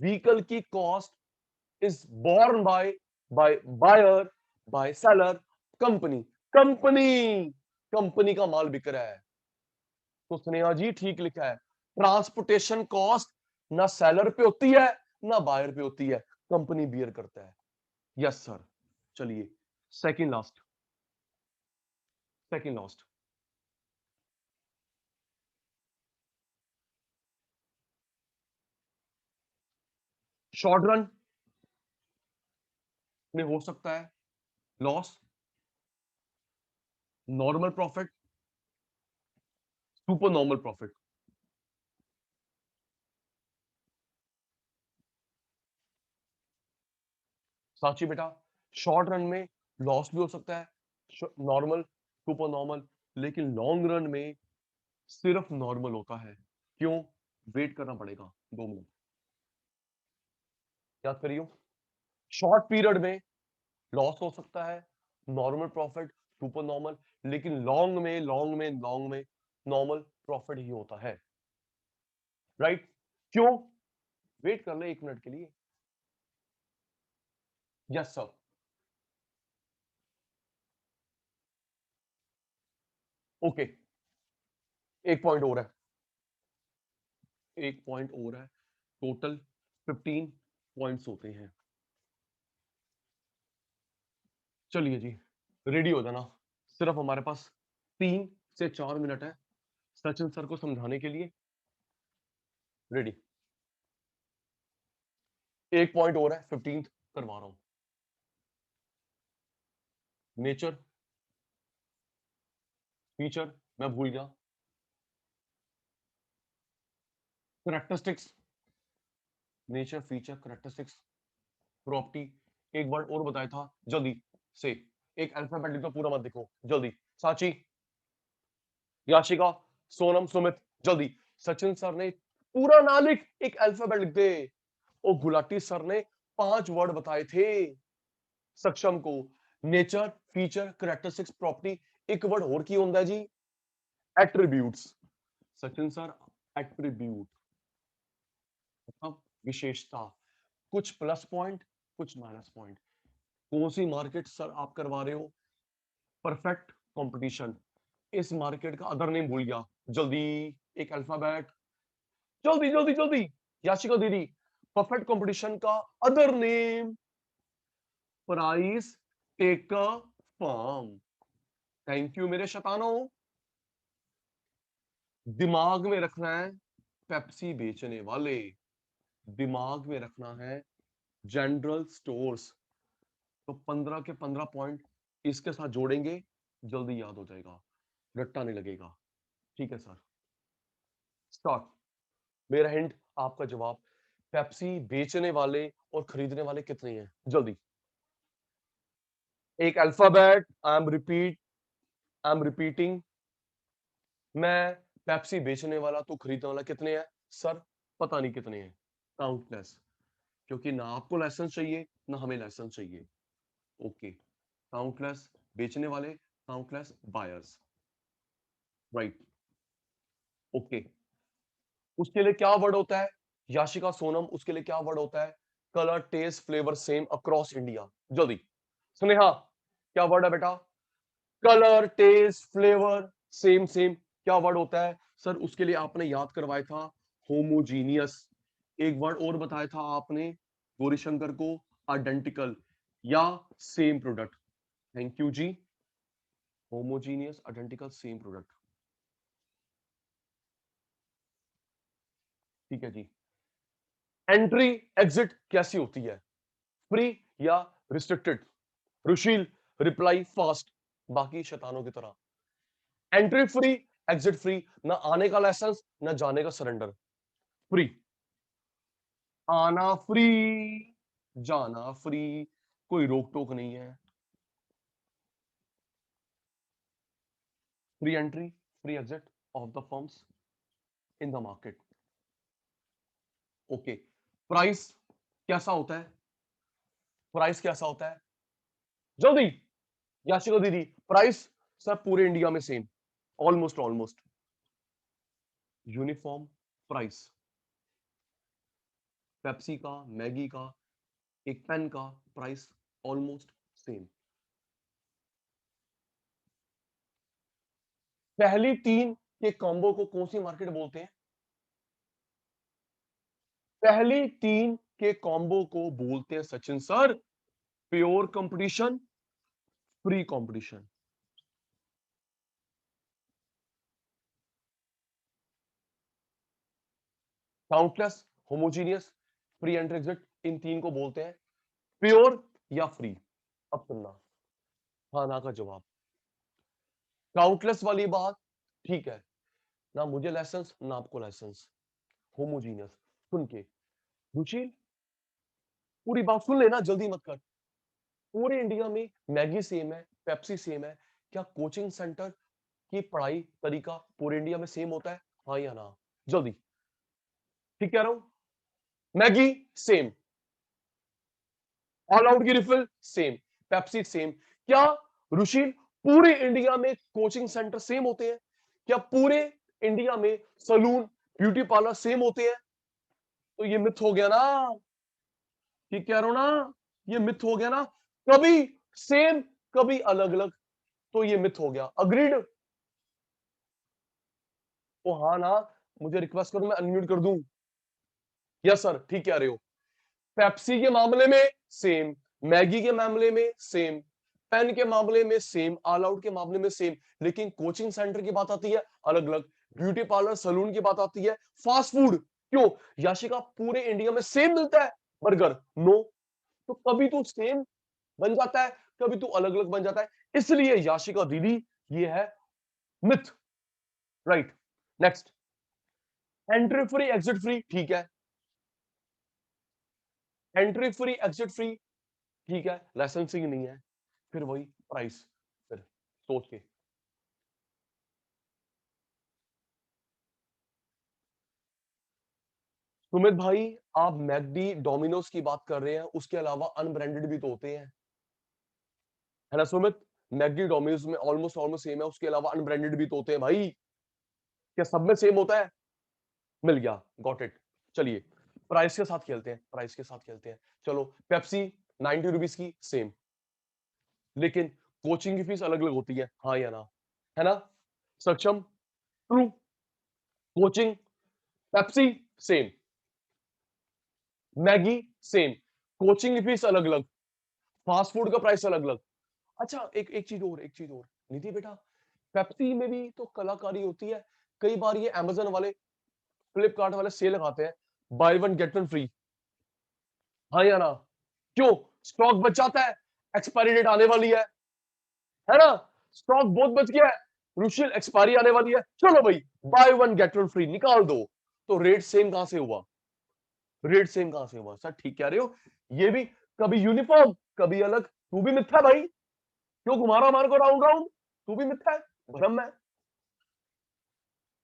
व्हीकल की cost is borne by buyer, by seller, company. Company, company का माल बिक रहा है। तो स्नेहा जी ठीक लिखा है, ट्रांसपोर्टेशन कॉस्ट ना सेलर पे होती है ना बायर पे होती है, कंपनी बियर करता है। Yes sir. चलिए second last, second last, short run में हो सकता है loss, normal profit, super normal profit. Sachi बेटा, शॉर्ट रन में लॉस भी हो सकता है, नॉर्मल, सुपर नॉर्मल, लेकिन लॉन्ग रन में सिर्फ नॉर्मल होता है। क्यों? वेट करना पड़ेगा 2 मिनट, याद करियो। शॉर्ट पीरियड में लॉस हो सकता है, नॉर्मल प्रॉफिट, सुपर नॉर्मल, लेकिन लॉन्ग में नॉर्मल प्रॉफिट ही होता है। राइट? क्यों? वेट कर ले 1 मिनट के लिए। Yes sir. ओके, एक पॉइंट और है, एक पॉइंट और है, टोटल 15 पॉइंट्स होते हैं। चलिए जी, रेडी हो जाना, सिर्फ हमारे पास 3 से 4 मिनट है सचिन सर को समझाने के लिए। रेडी? एक पॉइंट और है, 15th करवा रहा हूं। नेचर, फीचर मैं भूल गया, characteristics, nature, feature, characteristics, property. एक वर्ड और बताया था, जल्दी से, एक अल्फाबेट लिख दो, पूरा मत लिखो, जल्दी। साची, याशिका, सोनम, सुमित, जल्दी। सचिन सर ने पूरा ना लिख, एक अल्फाबेट लिख दे। और गुलाटी सर ने 5 वर्ड बताए थे सक्षम को, नेचर, फीचर, करेक्टरिस्टिक्स, प्रॉपर्टी, एक वर्ड और की होता है जी, एट्रीब्यूट्स। सचिन सर, एट्रीब्यूट मतलब विशेषता, कुछ प्लस पॉइंट, कुछ माइनस पॉइंट। कौन सी मार्केट सर आप करवा रहे हो? परफेक्ट कंपटीशन, इस मार्केट का अदर नेम भूल गया, जल्दी एक अल्फाबेट, जल्दी जल्दी जल्दी, याशिका दीदी, परफेक्ट कंपटीशन का other name, price taker firm. Thank you मेरे शतानों। दिमाग में रखना है पेप्सी बेचने वाले, दिमाग में रखना है जनरल स्टोर्स। तो 15 के 15 पॉइंट इसके साथ जोड़ेंगे, जल्दी याद हो जाएगा, रट्टा नहीं लगेगा। ठीक है सर, स्टार्ट। मेरा हिंट, आपका जवाब। पेप्सी बेचने वाले और खरीदने वाले कितने हैं, जल्दी। एक अल्फाबेट, आई एम रिपीटिंग। मैं पेप्सी बेचने वाला, तो खरीदने वाला कितने हैं सर, पता नहीं कितने हैं, काउंटलेस। क्योंकि ना आपको लाइसेंस चाहिए ना हमें लाइसेंस चाहिए। ओके, काउंटलेस बेचने वाले, काउंटलेस बायर्स, राइट। ओके, उसके लिए क्या वर्ड होता है याशिका सोनम, उसके लिए क्या वर्ड होता है, colour taste flavour same across India, जल्दी। स्नेहा, क्या वर्ड है बेटा, colour taste flavour same same, क्या वर्ड होता है सर, उसके लिए आपने याद करवाया था होमोजीनियस। एक वर्ड और बताया था आपने गौरीशंकर को, आइडेंटिकल या same product. Thank you ji, homogeneous identical same product, ठीक है जी। एंट्री एग्जिट कैसी होती है, फ्री या रिस्ट्रिक्टेड, रुशील रिप्लाई फास्ट, बाकी शैतानों की तरह। एंट्री फ्री, एग्जिट फ्री, ना आने का लाइसेंस ना जाने का सरेंडर, फ्री। आना फ्री, जाना फ्री, कोई रोक टोक नहीं है। Free entry, free exit of the firms in the market. Okay, price कैसा होता है, प्राइस कैसा होता है, जल्दी याशिका दीदी, प्राइस सर पूरे इंडिया में same, almost almost uniform price. Pepsi का, मैगी का, एक पेन का प्राइस ऑलमोस्ट सेम। पहली तीन के कॉम्बो को कौन सी मार्केट बोलते हैं, पहली तीन के कॉम्बो को बोलते हैं Sachin sir, pure competition, free competition. Countless, homogeneous, free and exit, इन तीन को बोलते हैं प्योर या फ्री। अब सुनना, हाँ ना का जवाब। काउंटलेस वाली बात ठीक है, ना मुझे लाइसेंस ना आपको लाइसेंस, होमोजीनियस। सुन के रुचिल, पूरी बात सुन लेना, जल्दी मत कर। पूरे इंडिया में मैगी सेम है, पेप्सी सेम है, क्या कोचिंग सेंटर की पढ़ाई तरीका पूरे इंडिया में सेम होता है, हाँ या ना, जल्दी। ठीक कह रहा हूं, मैगी सेम, ऑल आउट की रिफिल सेम, पेप्सी सेम, क्या रुशील पूरे इंडिया में कोचिंग सेंटर सेम होते हैं, क्या पूरे इंडिया में सलून ब्यूटी पार्लर सेम होते हैं, तो ये मिथ हो गया ना, ठीक कह रहा हूं ना, ये मिथ हो गया ना, कभी सेम कभी अलग अलग, तो ये मिथ हो गया, अग्रीड। ओ हाँ ना, मुझे रिक्वेस्ट करो मैं अनम्यूट कर दूं, यस सर ठीक कह रहे हो। पेप्सी के मामले में सेम, मैगी के मामले में सेम, पेन के मामले में सेम, ऑल आउट के मामले में सेम, लेकिन कोचिंग सेंटर की बात आती है अलग अलग, ब्यूटी पार्लर सलून की बात आती है, फास्ट फूड, क्यों याशिका पूरे इंडिया में सेम मिलता है बर्गर, नो, तो कभी तो सेम बन जाता है, कभी तो अलग अलग बन जाता है, इसलिए याशिका दीदी ये है myth, right. Next, entry free exit free, ठीक है, एंट्री फ्री एग्जिट फ्री, ठीक है, लाइसेंसिंग नहीं है, फिर वही प्राइस, फिर सोच के। सुमित भाई, आप मैकडी डोमिनोज की बात कर रहे हैं, उसके अलावा अनब्रांडेड भी तो होते हैं, है ना सुमित, मैकडी डोमिनोज में ऑलमोस्ट ऑलमोस्ट सेम है, उसके अलावा अनब्रांडेड भी तो होते हैं भाई, क्या सब में सेम होता है, मिल गया, गॉट इट। चलिए प्राइस के साथ खेलते हैं, प्राइस के साथ खेलते हैं, चलो पेप्सी 90 रुपीज की सेम, लेकिन कोचिंग की फीस अलग अलग होती है, हाँ या ना, है ना, सक्षम true, coaching, Pepsi same, Maggi same, coaching fees अलग अलग, फास्ट फूड का प्राइस अलग अलग। अच्छा एक एक चीज और निधि बेटा, पेप्सी में भी तो कलाकारी होती है। कई बार ये अमेजन वाले, फ्लिपकार्ट वाले सेल लगाते हैं, by one get one free, हाँ या ना? क्यों? स्टॉक बच जाता है, एक्सपायरी डेट आने वाली है ना? स्टॉक बहुत बच गया है, क्रूशियल एक्सपायरी आने वाली है, चलो भाई by one get one free निकाल दो। तो रेट सेम कहां से हुआ? रेट सेम कहां से हुआ? सर ठीक कह रहे हो, ये भी कभी यूनिफॉर्म कभी अलग, तू भी मिथ्या भाई, क्यों घुमा रहा हमारे को राउंड राउंड? तू भी मिथ्या है, भ्रम है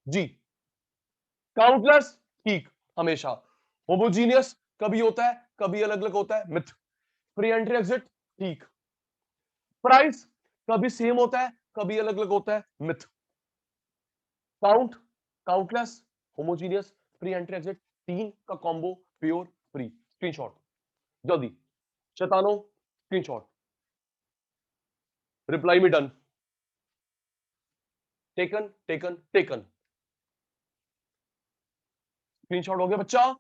जी। काउंटलेस ठीक हमेशा, होमोजीनियस कभी होता है कभी अलग अलग होता है, मिथ। फ्री एंट्री एग्जिट ठीक, प्राइस कभी सेम होता है कभी अलग अलग होता है, myth. Count, countless, homogeneous, free entry exit, तीन का कॉम्बो प्योर फ्री। स्क्रीनशॉट जल्दी, शैतानो स्क्रीनशॉट, रिप्लाई में done, taken taken taken, screenshot हो गया बच्चा?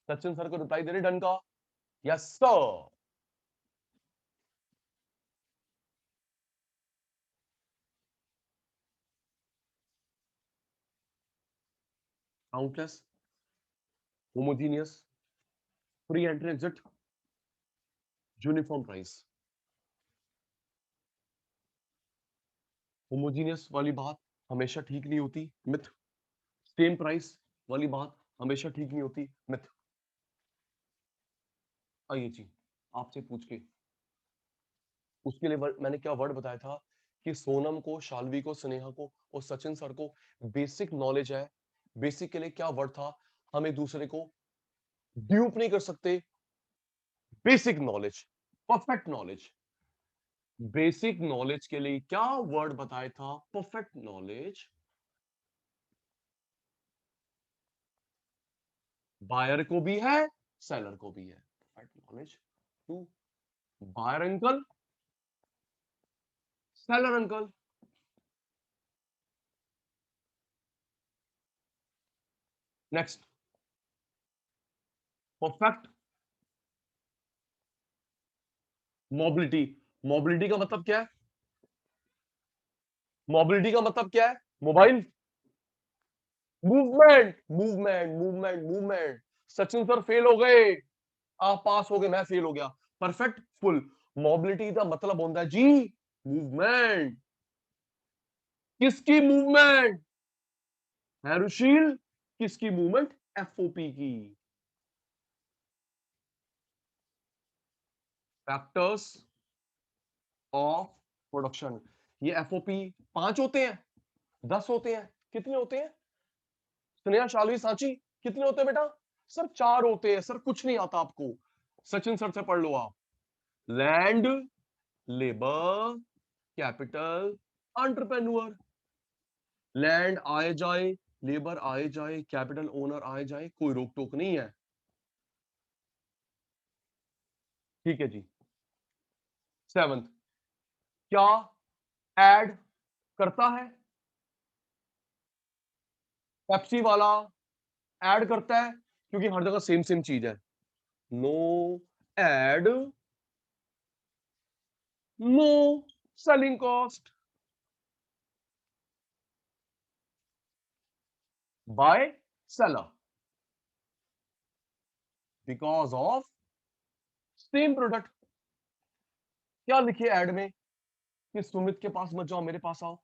सचिन सर को रिप्लाई दे रहे डन का, yes sir. Countless, homogeneous, free entry exit, uniform price. Homogeneous वाली बात हमेशा ठीक नहीं होती, मिथ। सेम प्राइस वाली बात हमेशा ठीक नहीं होती, मिथ। आइए जी, आपसे पूछ के उसके लिए मैंने क्या वर्ड बताया था कि सोनम को, शाल्वी को, स्नेहा को और सचिन सर को बेसिक नॉलेज है। बेसिक के लिए क्या वर्ड था? हम एक दूसरे को ड्यूप नहीं कर सकते, basic knowledge, perfect knowledge. Basic knowledge के लिए क्या वर्ड बताया था? Perfect knowledge. बायर को भी है, सेलर को भी है, perfect knowledge to buyer uncle, seller uncle. Next, perfect mobility. Mobility का मतलब क्या है? मोबिलिटी का मतलब क्या है? Mobile, movement movement movement movement. Sachin sir fail हो गए, आप पास हो गए, मैं फेल हो गया। परफेक्ट फुल मोबिलिटी का मतलब होता है जी मूवमेंट। किसकी मूवमेंट है रुशील? किसकी मूवमेंट? एफओपी की। Factors of production. ये एफओपी 5 होते हैं, 10 होते हैं, कितने होते हैं? स्नेहा, शालवी, सांची, कितने होते हैं बेटा? सर 4 होते हैं। सर कुछ नहीं आता आपको, सचिन सर से पढ़ लो आप। Land, labour, capital, entrepreneur. Land आए जाए, लेबर आए जाए, कैपिटल ओनर आए जाए, कोई रोक टोक नहीं है, ठीक है जी। 7th, क्या ऐड करता है? पेप्सी वाला ऐड करता है क्योंकि हर जगह सेम सेम चीज है। No ad, no selling cost, by seller because of same product. क्या लिखिए ऐड में कि सुमित के पास मत जाओ, मेरे पास आओ।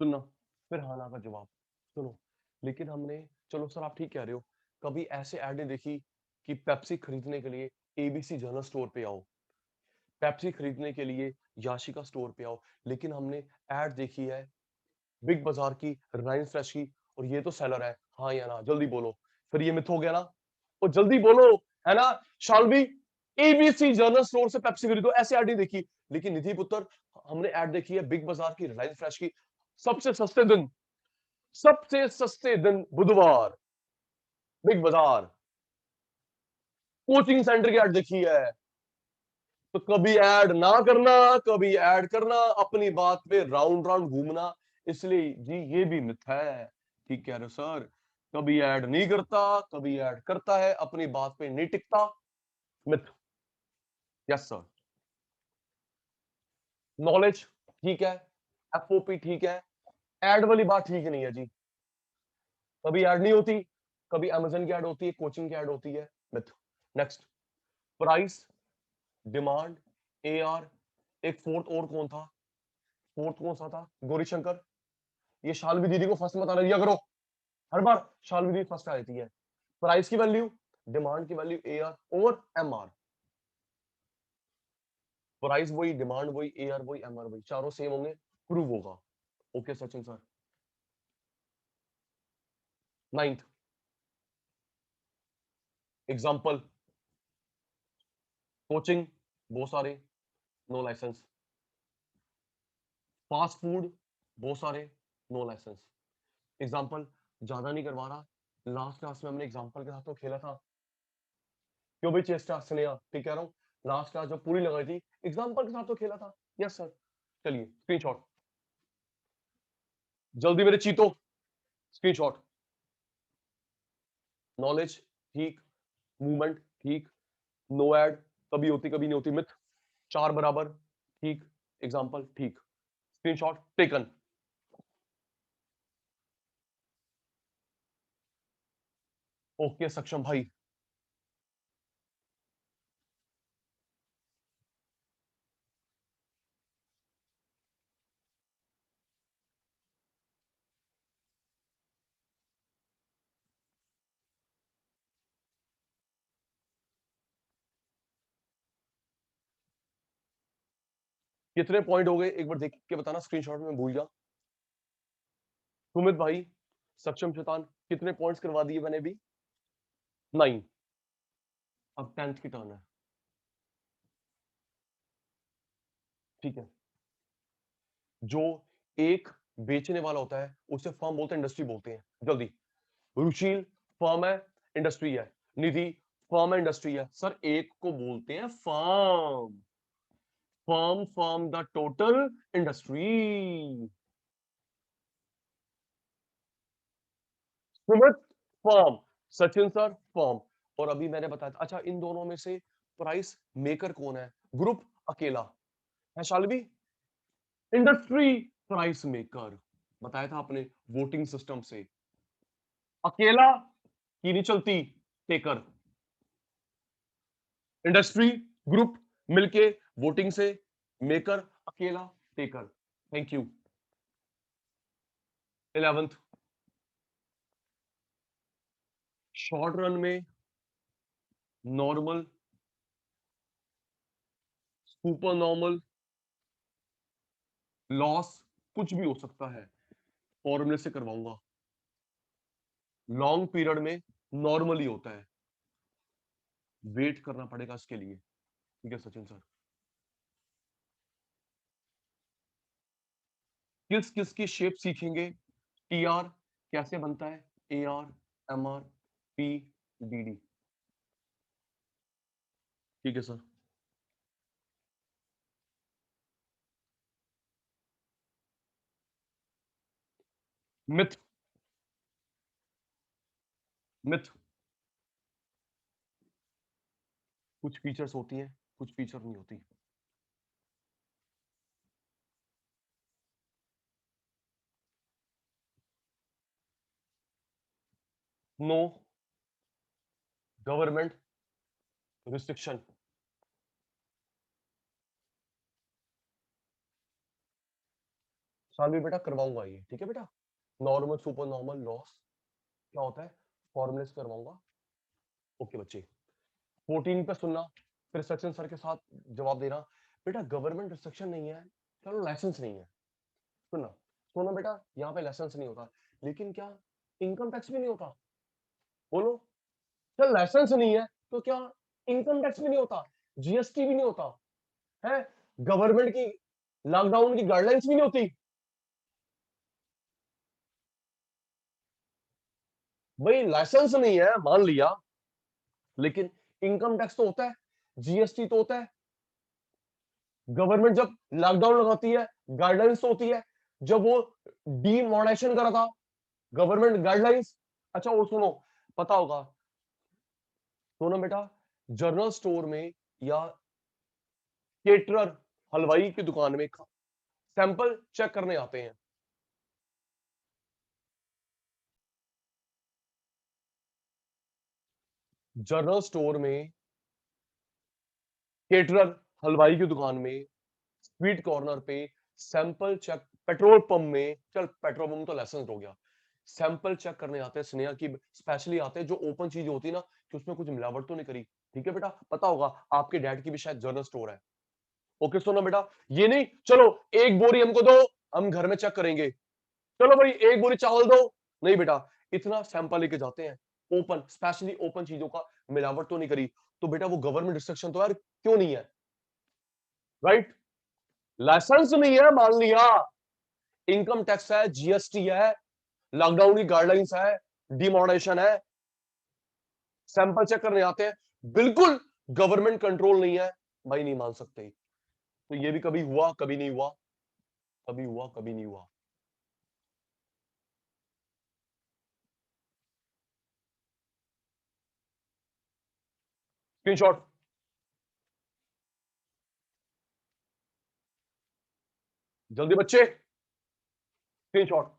सुनना, फिर हाँ ना का जवाब सुनो। लेकिन हमने, चलो सर आप ठीक कह रहे हो, कभी ऐसे ऐड नहीं देखी कि पेप्सी खरीदने के लिए एबीसी जनरल स्टोर पे आओ, पेप्सी खरीदने के लिए याशिका स्टोर पे आओ। लेकिन हमने ऐड देखी है बिग बाजार की, रिलायंस फ्रेश की, और ये तो सेलर है, हाँ या ना? जल्दी बोलो, फिर ये मिथ हो गया ना? और जल्दी बोलो, है ना? शाल्वी, एबीसी जनरल स्टोर से पेप्सी खरीदो, ऐसे ऐड नहीं देखी। लेकिन निधि पुत्र, हमने ऐड देखी है बिग बाजार की, रिलायंस फ्रेश की, सबसे सस्ते दिन, सबसे सस्ते दिन बुधवार, बिग बाजार। कोचिंग सेंटर की ऐड देखी है, तो कभी ऐड ना करना, कभी ऐड करना, अपनी बात पे राउंड राउंड घूमना, इसलिए जी ये भी मिथ है। ठीक कह रहे हो सर, कभी ऐड नहीं करता, कभी ऐड करता है, अपनी बात पे नहीं टिकता, मिथ। Yes sir. नॉलेज ठीक है, एफओपी ठीक है, ऐड वाली बात ठीक नहीं है जी। कभी ऐड नहीं होती, कभी अमेजन की ऐड होती है, कोचिंग की ऐड होती है, myth. Next, price, demand, AR, एक फोर्थ और कौन था? फोर्थ कौन सा था? गौरीशंकर। ये शालवी दीदी को फर्स्ट मत आने दिया करो, हर बार शालवी दीदी फर्स्ट आ जाती है। प्राइस की वैल्यू, डिमांड की वैल्यू, एआर और एमआर। प्राइस वही, डिमांड वही, एआर वही, एमआर वही, चारों सेम होंगे, प्रूव होगा। Okay Sachin sir. Ninth example, coaching बहुत सारे, नो लाइसेंस। फास्ट फूड बहुत सारे, नो लाइसेंस। एग्जांपल ज्यादा नहीं करवा रहा, लास्ट क्लास में हमने एग्जांपल के साथ तो खेला था। क्यों भाई चेस्टा स्नेहा, ठीक कह रहा हूँ, लास्ट क्लास जो पूरी लगाई थी एग्जांपल के साथ तो खेला था। Yes sir. चलिए स्क्रीनशॉट, जल्दी मेरे चीतो, स्क्रीनशॉट। नॉलेज ठीक, मूवमेंट ठीक, नो ऐड कभी होती कभी नहीं होती, मिथ, चार बराबर ठीक, एग्जांपल ठीक, स्क्रीनशॉट टेकन। ओके सक्षम भाई। कितने पॉइंट हो गए एक बार देख के बताना, स्क्रीनशॉट में भूल जा। सुमित भाई, सक्षम शैतान, कितने पॉइंट्स करवा दिए मैंने भी? 9। अब 10th की टर्न है। ठीक है, जो एक बेचने वाला होता है उसे फर्म बोलते हैं, इंडस्ट्री बोलते हैं। जल्दी, रुशील फर्म है, इंडस्ट्री है, निधि फर्म है, इंडस्ट्री है, सर एक को बोलते हैं firm, firm firm the total industry. Sumit firm, Sachin sir firm. और अभी मैंने बताया था, अच्छा इन दोनों में से प्राइस मेकर कौन है? ग्रुप अकेला है, शालवी इंडस्ट्री प्राइस मेकर, बताया था आपने वोटिंग सिस्टम से। अकेला की नहीं चलती, टेकर, इंडस्ट्री ग्रुप मिलके वोटिंग से, मेकर अकेला, taker. Thank you. 11th, short run में नॉर्मल, सुपर नॉर्मल, लॉस कुछ भी हो सकता है, फॉर्मूले से करवाऊंगा। लॉन्ग पीरियड में नॉर्मली होता है, वेट करना पड़ेगा इसके लिए। ठीक है सचिन सर। किस किस की शेप सीखेंगे? टी आर कैसे बनता है, A R, M R, P, D D. ठीक है सर। मिथ, मिथ, कुछ फीचर्स होती हैं, कुछ फीचर नहीं होती। No government restriction. साल भी बेटा करवाऊंगा ये, ठीक है बेटा। नॉर्मल सुपर नॉर्मल लॉस क्या होता है, फॉर्मूले से करवाऊंगा। ओके बच्चे, 14 पे सुनना, फिर सचिन सर के साथ जवाब देना। बेटा गवर्नमेंट रिस्ट्रिक्शन नहीं है, चलो लाइसेंस नहीं है, सुनना, सुनो बेटा, यहाँ पे लाइसेंस नहीं होता, लेकिन क्या इनकम टैक्स भी नहीं होता? बोलो, चल लाइसेंस नहीं है तो क्या इनकम टैक्स भी नहीं होता, जीएसटी भी नहीं होता है, गवर्नमेंट की लॉकडाउन की गाइडलाइंस भी नहीं होती? भाई लाइसेंस नहीं है मान लिया, लेकिन इनकम टैक्स तो होता है, जीएसटी तो होता है, गवर्नमेंट जब लॉकडाउन लगाती है, गाइडलाइंस होती है, जब वो डीमोनेटाइजेशन करा था, गवर्नमेंट गाइडलाइंस। अच्छा वो सुनो, पता होगा, सुनो बेटा, जनरल स्टोर में या केटरर, हलवाई की दुकान में सैंपल चेक करने आते हैं। जनरल स्टोर में, केटरर, हलवाई की दुकान में, स्वीट कॉर्नर पे सैंपल चेक, पेट्रोल पंप में, चल पेट्रोल पंप तो लाइसेंस हो गया, सैंपल चेक करने आते हैं स्नेहा की, स्पेशली आते हैं जो ओपन चीज होती है ना, कि उसमें कुछ मिलावट तो नहीं करी। ठीक है बेटा, पता होगा आपके डैड की भी शायद जनरल स्टोर है। ओके सुनो बेटा, ये नहीं चलो एक बोरी हमको दो, हम घर में चेक करेंगे, चलो भाई एक बोरी चावल दो, नहीं बेटा, इतना सैंपल लेके जाते हैं, ओपन, स्पेशली ओपन चीजों का, मिलावट तो नहीं करी। तो बेटा वो गवर्नमेंट रिस्ट्रिक्शन तो यार क्यों नहीं है, राइट? लाइसेंस नहीं है मान लिया, इनकम टैक्स है, जीएसटी है, लॉकडाउन की गाइडलाइंस है, डिमोनेटाइजेशन है, सैंपल चेक करने आते हैं, बिल्कुल गवर्नमेंट कंट्रोल नहीं है, भाई नहीं मान सकते। तो ये भी कभी हुआ कभी नहीं हुआ, कभी हुआ कभी नहीं हुआ। स्क्रीनशॉट, जल्दी बच्चे, स्क्रीनशॉट,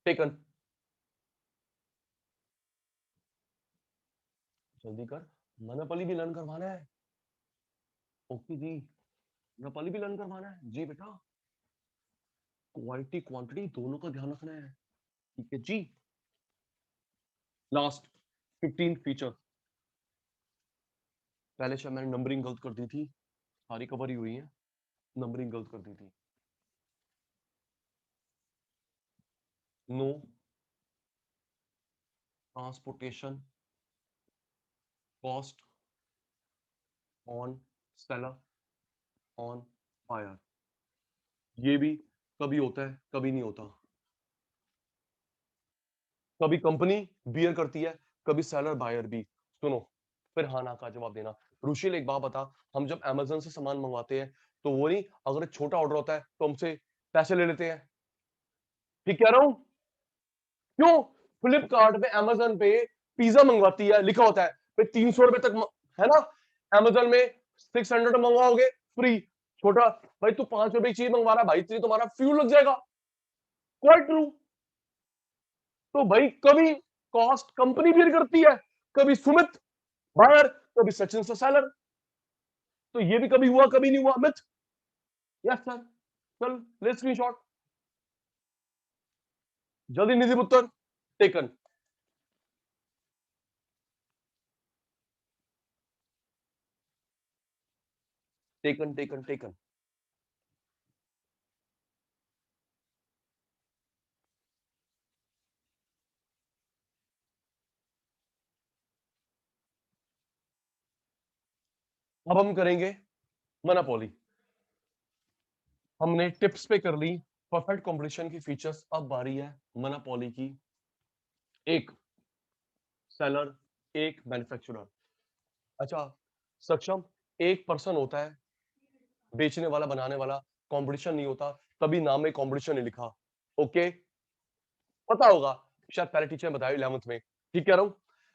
टेकन, जल्दी कर, मोनोपोली भी लर्न करवाना है। ओके जी, मोनोपोली भी लर्न करवाना है जी बेटा, क्वालिटी क्वांटिटी दोनों का ध्यान रखना है। ठीक है जी, लास्ट 15 फीचर, पहले शायद मैंने नंबरिंग गलत कर दी थी, सारी कवर ही हुई है, नंबरिंग गलत कर दी थी। No transportation cost on seller on fire, ये भी कभी होता है कभी नहीं होता, कभी कंपनी बियर करती है, कभी सेलर बायर भी। सुनो, फिर हाँ ना का जवाब देना। रुशील एक बात बता, हम जब अमेजन से सामान मंगवाते हैं तो वो नहीं, अगर छोटा ऑर्डर होता है तो हमसे पैसे ले लेते हैं, ठीक कह रहा हूं? क्यों? फ्लिपकार्ट पे, अमेजन पे पिज्जा मंगवाती है, लिखा होता है फिर 300 रुपए तक है ना, अमेजन में 600 मंगवाओगे फ्री, छोटा, भाई तू 5 रुपए की चीज मंगवा रहा है भाई, इतनी तुम्हारा फ्यूल लग जाएगा, क्वाइट ट्रू। तो भाई कभी कॉस्ट कंपनी बियर करती है, कभी सुमित बायर, कभी सचिन से सेलर, तो ये भी कभी हुआ कभी नहीं हुआ, मिथ। यस सर, चल ले स्क्रीनशॉट, जल्दी निधि पुत्र, टेकन, टेकन टेकन टेकन। अब हम करेंगे मोनोपोली, हमने टिप्स पे कर ली परफेक्ट कंपटीशन की फीचर्स, अब बारी है मोनोपोली की। एक सेलर, एक मैन्युफैक्चरर, अच्छा सक्षम, एक पर्सन होता है बेचने वाला बनाने वाला, कंपटीशन नहीं होता, तभी नाम में कंपटीशन नहीं लिखा। ओके, पता होगा, शायद पहले टीचर ने बताया 11th में, ठीक कह रहा हूं?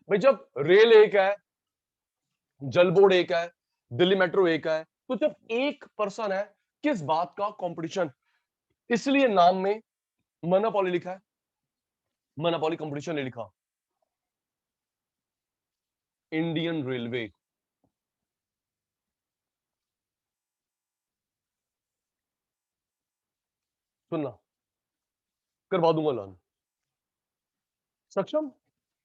भाई जब रेल एक है, जल बोर्ड एक है, दिल्ली मेट्रो एक है, तो जब एक पर्सन है, किस बात का कंपटीशन, इसलिए नाम में मोनोपोली लिखा है, मोनोपोली कंपटीशन नहीं लिखा। इंडियन रेलवे, सुनना, करवा दूंगा लर्न। सक्षम,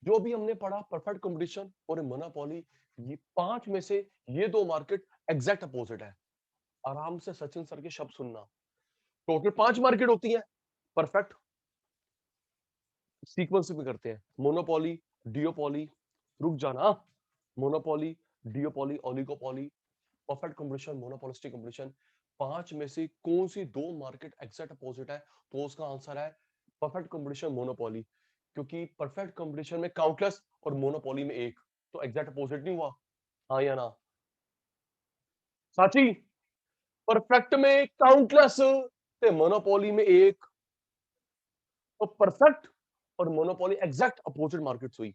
जो भी हमने पढ़ा परफेक्ट कंपटीशन और मोनोपोली, ये पांच में से ये दो मार्केट एग्जैक्ट अपोजिट है। आराम से सचिन सर के शब्द सुनना, टोटल 5 मार्केट होती है, परफेक्ट सीक्वेंस में करते हैं, मोनोपोली, डियोपोली, रुक जाना, monopoly, डियोपोली, oligopoly, perfect competition, monopolistic competition, पांच में से कौन सी दो मार्केट एग्जैक्ट अपोजिट है, तो उसका आंसर है परफेक्ट कंपटीशन, मोनोपोली, क्योंकि परफेक्ट कंपटीशन में काउंटलेस और मोनोपोली में एक, तो एग्जैक्ट अपोजिट नहीं हुआ? हाँ या ना? साची, परफेक्ट में काउंटलेस ते मोनोपोली में एक। तो परफेक्ट और मोनोपोली एग्जैक्ट अपोजिट मार्केट्स हुई।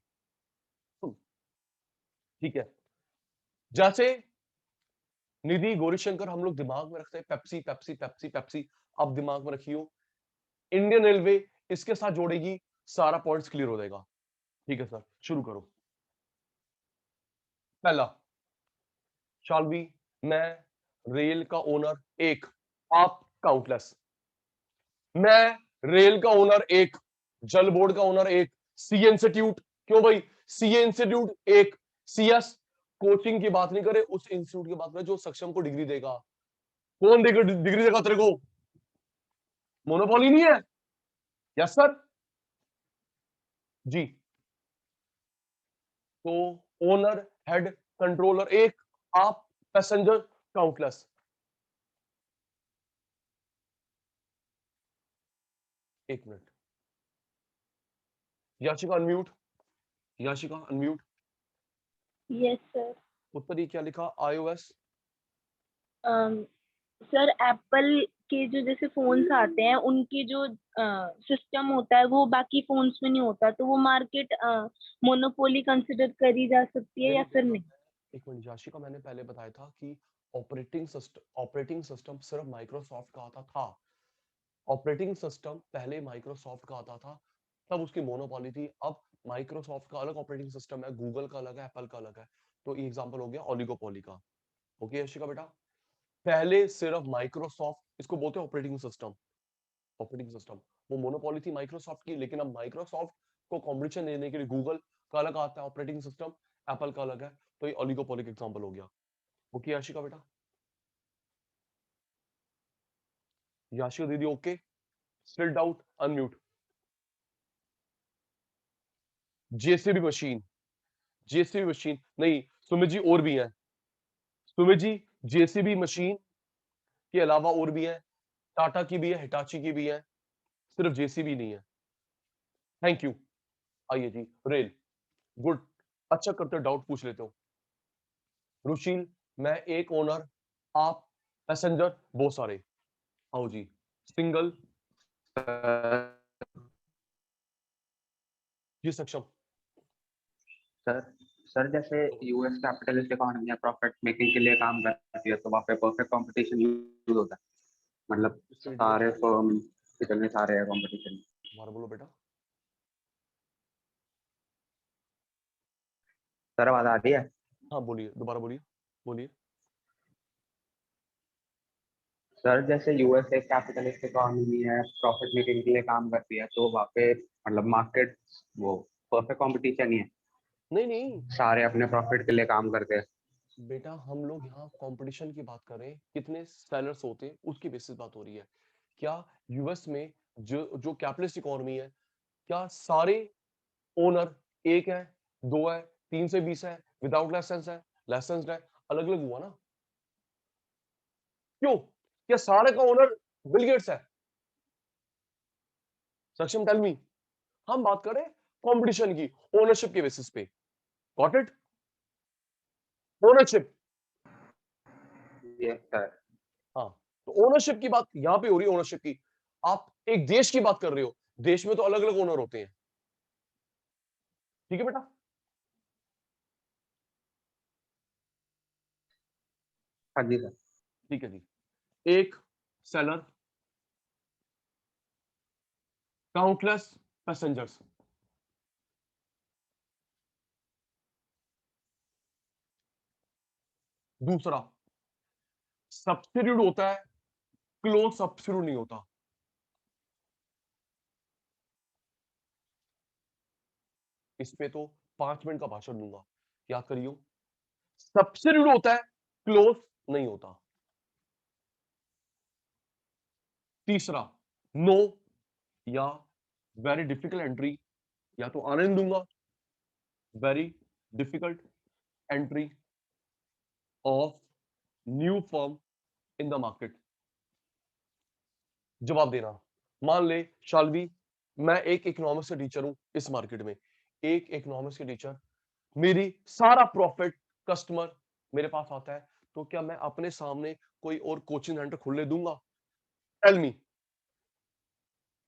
ठीक है, जैसे निधि गौरीशंकर हम लोग दिमाग में रखते हैं पेप्सी पेप्सी पेप्सी पेप्सी, अब दिमाग में रखियो इंडियन रेलवे, इसके साथ जोड़ेगी, सारा पॉइंट्स क्लियर हो जाएगा। ठीक है सर, शुरू करो। पहला, शालवी, मैं रेल का ओनर एक, आप काउंटलेस। मैं रेल का ओनर एक, जल बोर्ड का ओनर एक, सी इंस्टीट्यूट, क्यों भाई, सी इंस्टीट्यूट एक, सीएस कोचिंग की बात नहीं करे, उस इंस्टीट्यूट की बात करें जो सक्षम को डिग्री देगा। कौन देगा डिग्री देगा तेरे को? मोनोपोली नहीं है? Yes sir ji. तो ओनर, हेड, कंट्रोलर एक, आप पैसेंजर काउंटलेस। एक minute, Yashika unmute, Yashika unmute. Yes sir. उत्तर ये क्या लिखा, आईओएस? सर एप्पल के जो जैसे फोन्स आते हैं उनकी जो सिस्टम होता है वो बाकी फोन्स में नहीं होता, तो वो मार्केट मोनोपोली कंसिडर करी जा सकती है या फिर नहीं? एक मिनट याशिका, मैंने पहले बताया था कि ऑपरेटिंग सिस्टम सिर्फ माइक्रोसॉफ्ट का आता था। ऑपरेटिंग सिस्टम पहले माइक्रोसॉफ्ट का आता था, तब उसकी मोनोपोली थी। अब माइक्रोसॉफ्ट का अलग ऑपरेटिंग सिस्टम है, गूगल का अलग है, एप्पल का अलग है। तो ये एग्जांपल हो गया ओलिगोपोली का। ओके यशिका बेटा, पहले सिर्फ माइक्रोसॉफ्ट, इसको बोलते हैं ऑपरेटिंग सिस्टम। ऑपरेटिंग सिस्टम, वो मोनोपोली थी माइक्रोसॉफ्ट की, लेकिन अब माइक्रोसॉफ्ट को कॉम्पिटिशन देने के लिए गूगल का अलग आता है ऑपरेटिंग सिस्टम, एप्पल का अलग है। तो ये ओलिगोपोली का एग्जांपल हो गया। ओके याशिका बेटा, याशिका दीदी okay, still doubt, unmute. JCB machine, JCB machine नहीं, सुमित जी और भी हैं, सुमित जी जेसीबी मशीन के अलावा और भी है, टाटा की भी है, हिटाची की भी है, सिर्फ जेसीबी नहीं है। Thank you. आइए जी, रेल, गुड, अच्छा करते डाउट पूछ लेते हो। रुशील, मैं एक ओनर, आप पैसेंजर, बहुत सारे। आओ जी, सिंगल, जी सक्षम। सर सर जैसे यूएस कैपिटलिस्ट इकोनॉमी है, प्रॉफिट मेकिंग के लिए काम करती है, तो वहाँ पे परफेक्ट कंपटीशन यूज होता है, मतलब सारे फर्म कितने सारे हैं कंपटीशन। दोबारा बोलो बेटा। सर आवाज आ रही है? हाँ बोलिए, दोबारा बोलिए, बोलिए। सर जैसे यूएस एक कैपिटलिस्ट इकोनॉमी है, प्रॉफिट मेकिंग के लिए काम करती है, तो वहाँ पे मतलब मार्केट वो परफेक्ट कंपटीशन ही है, नहीं नहीं सारे अपने प्रॉफिट के लिए काम करते हैं। बेटा, हम लोग यहाँ कंपटीशन की बात कर रहे हैं, कितने सेलर्स होते हैं उसकी बेसिस बात हो रही है। क्या यूएस में जो जो कैपिटलिस्ट इकोनॉमी है, क्या सारे ओनर एक है, दो है, 3 से 20 है, विदाउट लाइसेंस है, लाइसेंस्ड है, अलग अलग हुआ ना? क्यों, क्या सारे का ओनर बिल गेट्स है? सक्षम टेल मी। हम बात करें कंपटीशन की, ओनरशिप के बेसिस पे। Got it? Ownership, yes sir. हाँ, तो ओनरशिप की बात यहां पे हो रही है, ओनरशिप की। आप एक देश की बात कर रहे हो, देश में तो अलग अलग ओनर होते हैं। ठीक है बेटा, हाँ जी सर। ठीक है जी। एक सेलर, काउंटलेस पैसेंजर्स। दूसरा, सब्सिट्यूट होता है, क्लोज सब्सिट्यूट नहीं होता। इस पे तो 5 मिनट का भाषण दूंगा, याद करियो। सब्सिट्यूट होता है, क्लोज नहीं होता। तीसरा, नो या वेरी डिफिकल्ट एंट्री, या तो आने नहीं दूंगा, very difficult entry of new firm in the market. जवाब देना। मान ले शालवी, मैं एक इकोनॉमिक्स का टीचर हूं इस मार्केट में, एक इकोनॉमिक्स के टीचर, मेरी सारा प्रॉफिट कस्टमर मेरे पास आता है, तो क्या मैं अपने सामने कोई और कोचिंग सेंटर खुलने दूंगा? टेल मी,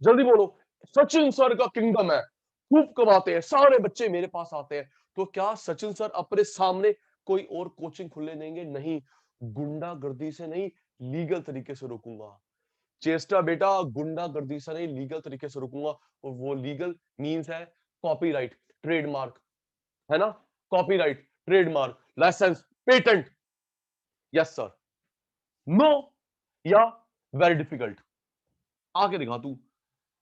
जल्दी बोलो। सचिन सर का किंगडम है, खूब कमाते हैं, सारे बच्चे मेरे पास आते हैं, तो क्या सचिन सर अपने सामने कोई और कोचिंग खुलने देंगे? नहीं, गुंडागर्दी से नहीं, लीगल तरीके से रोकूंगा। चेष्टा बेटा गुंडागर्दी से नहीं, लीगल तरीके से रोकूंगा। और वो लीगल मींस है कॉपीराइट, ट्रेडमार्क, है ना? Copyright, trademark, licence, patent. Yes sir, no या वेरी डिफिकल्ट। आके दिखा तू।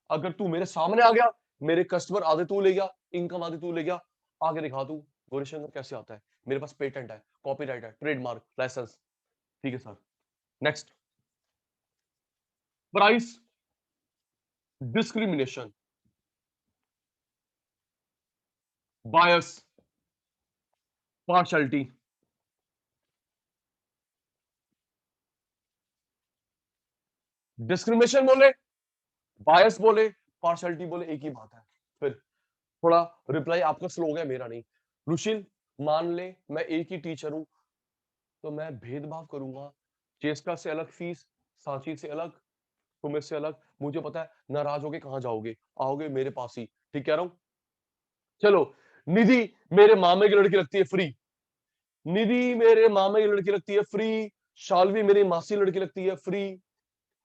अगर तू मेरे सामने आ गया, मेरे कस्टमर आधे तू ले गया, इनकम आधे तू ले गया, आगे दिखा तू गौरीशंकर कैसे आता है। मेरे पास पेटेंट है, कॉपीराइट है, ट्रेडमार्क, लाइसेंस। ठीक है सर। नेक्स्ट, प्राइस डिस्क्रिमिनेशन, बायस, पार्शलिटी। डिस्क्रिमिनेशन बोले, बायस बोले, पार्शलिटी बोले, एक ही बात है। फिर थोड़ा रिप्लाई आपका स्लो हो गया, मेरा नहीं। रुशिल, मान ले मैं एक ही टीचर हूं, तो मैं भेदभाव करूंगा। चेष्टा से अलग फीस, सांची से अलग, तुम्हें से अलग। मुझे पता है नाराज होके कहां जाओगे, आओगे मेरे पास ही। ठीक कह रहा हूं? चलो, निधि मेरे मामे की लड़की लगती है फ्री, निधि मेरे मामे की लड़की लगती है फ्री, शालवी मेरी मासी लड़की लगती है फ्री।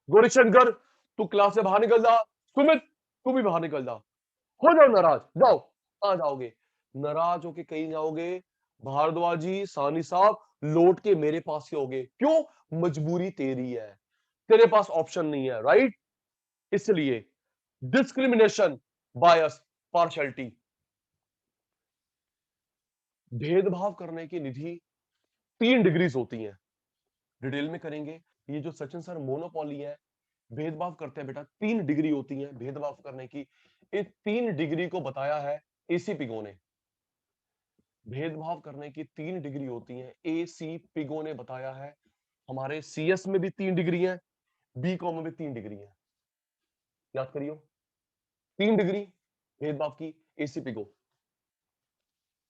गौरीशंकर तू क्लास से बाहर निकल जा, सुमित तू भी बाहर निकल जा, हो जाओ नाराज, जाओ। कहां जाओगे? नाराज होके कहीं जाओगे? भारद्वाज जी, सानी साहब, लौट के मेरे पास ही होगे। क्यों? मजबूरी तेरी है, तेरे पास ऑप्शन नहीं है, राइट? इसलिए डिस्क्रिमिनेशन, बायस, पार्शलिटी। भेदभाव करने की निधि 3 डिग्रीज होती हैं, डिटेल में करेंगे। ये जो सचिन सर मोनोपोली है, भेदभाव करते हैं बेटा, 3 डिग्री होती है भेदभाव करने की। इन 3 डिग्री को बताया है एसी पिगो ने। भेदभाव करने की 3 डिग्री होती है, एसी पिगो ने बताया है। हमारे सीएस में भी 3 डिग्री है, बी कॉम में भी 3 डिग्री है। याद करियो, 3 डिग्री भेदभाव की, एसी पिगो।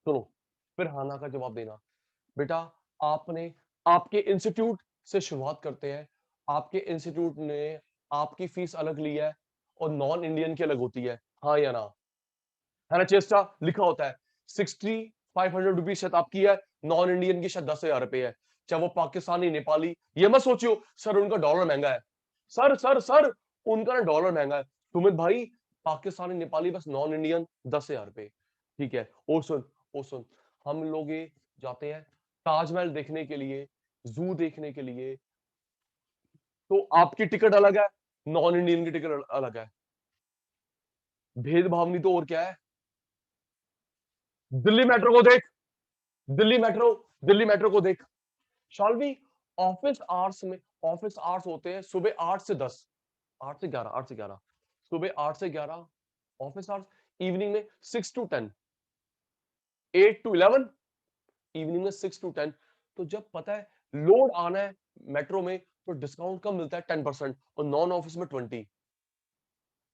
सुनो, फिर हाना का जवाब देना। बेटा आपने, आपके इंस्टीट्यूट से शुरुआत करते हैं। आपके इंस्टीट्यूट ने आपकी फीस अलग ली है और नॉन इंडियन की अलग होती है, हाँ या ना? है ना? चेष्टा लिखा होता है 6500 रुपीज शायद आपकी है, नॉन इंडियन की शायद 10,000 रुपए है। चाहे वो पाकिस्तानी, नेपाली, ये मत सोचियो सर उनका डॉलर महंगा है। सर सर सर, उनका ना डॉलर महंगा है। सुमित भाई, पाकिस्तानी, नेपाली बस, नॉन इंडियन 10,000 रुपए। ठीक है। और सुन, और सुन, हम लोग ये जाते हैं ताजमहल देखने के लिए, जू देखने के लिए, तो आपकी टिकट अलग है, नॉन इंडियन की टिकट अलग है। भेदभाव नहीं तो और क्या है? दिल्ली मेट्रो को देख, दिल्ली मेट्रो, दिल्ली मेट्रो को देख। शालवी, ऑफिस आवर्स में, ऑफिस आवर्स होते हैं सुबह 8 से 10, 8 से 11, 8 से 11, सुबह 8 से 11 ऑफिस आवर्स, इवनिंग में 6 टू 10, 8 टू 11, इवनिंग में 6 टू 10। तो जब पता है लोड आना है मेट्रो में, तो डिस्काउंट कम मिलता है 10%, और नॉन ऑफिस में 20।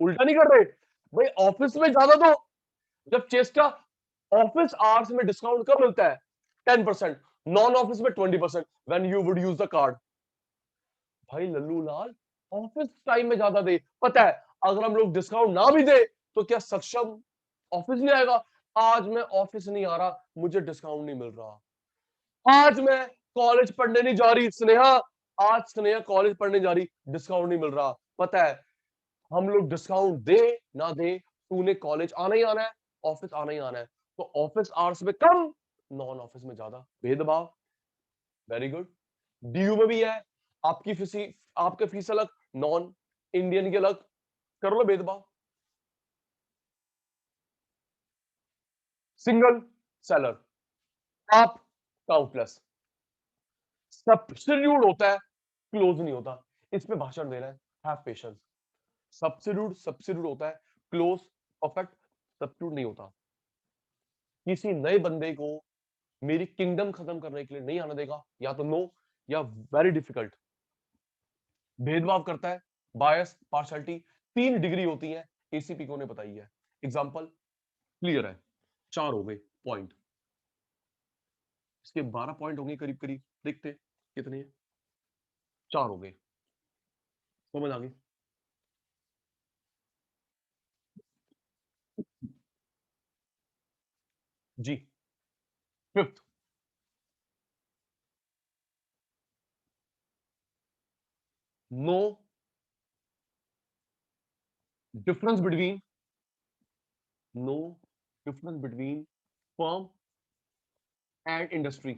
उल्टा नहीं कर रहे भाई, ऑफिस में ज्यादा दो। जब चेस्टा ऑफिस आवर्स में डिस्काउंट कब मिलता है? 10%, नॉन ऑफिस में 20%, when you would use the card. भाई लल्लू लाल, ऑफिस टाइम में ज्यादा दे। पता है अगर हम लोग डिस्काउंट ना भी दे, तो क्या सक्षम ऑफिस नहीं आएगा? आज मैं ऑफिस नहीं आ रहा, मुझे डिस्काउंट नहीं मिल रहा। आज मैं कॉलेज पढ़ने नहीं जा रही स्नेहा, आज स्नेहा कॉलेज पढ़ने जा रही, डिस्काउंट नहीं मिल रहा। पता है हम लोग डिस्काउंट दे ना दे, तूने कॉलेज आना ही आना है, ऑफिस आना ही आना है। तो ऑफिस आवर्स में कम, नॉन ऑफिस में ज्यादा। भेदभाव, वेरी गुड। डीयू में भी है, आपकी फीस, आपके फीस अलग, नॉन इंडियन की अलग, कर लो भेदभाव। सिंगल सेलर, आप काउंटलेस, सब्स्टिट्यूट होता है, क्लोज नहीं होता। इस पे भाषण दे रहा है, हैव पेशेंस। सब्स्टिट्यूट, सब्स्टिट्यूट होता है, क्लोज, परफेक्ट, सब्स्टिट्यूट नहीं होता। किसी नए बंदे को मेरी किंगडम खत्म करने के लिए नहीं आने देगा, या तो नो या वेरी डिफिकल्ट। भेदभाव करता है, बायस, पार्शलिटी, 3 डिग्री होती है, एसीपी को ने बताई है। एग्जांपल क्लियर है, 4 हो गए पॉइंट। इसके 12 पॉइंट होंगे करीब करीब, देखते हैं कितने हैं। 4 हो गए, समझ आ गई। जी, fifth, no difference between, no difference between firm and industry,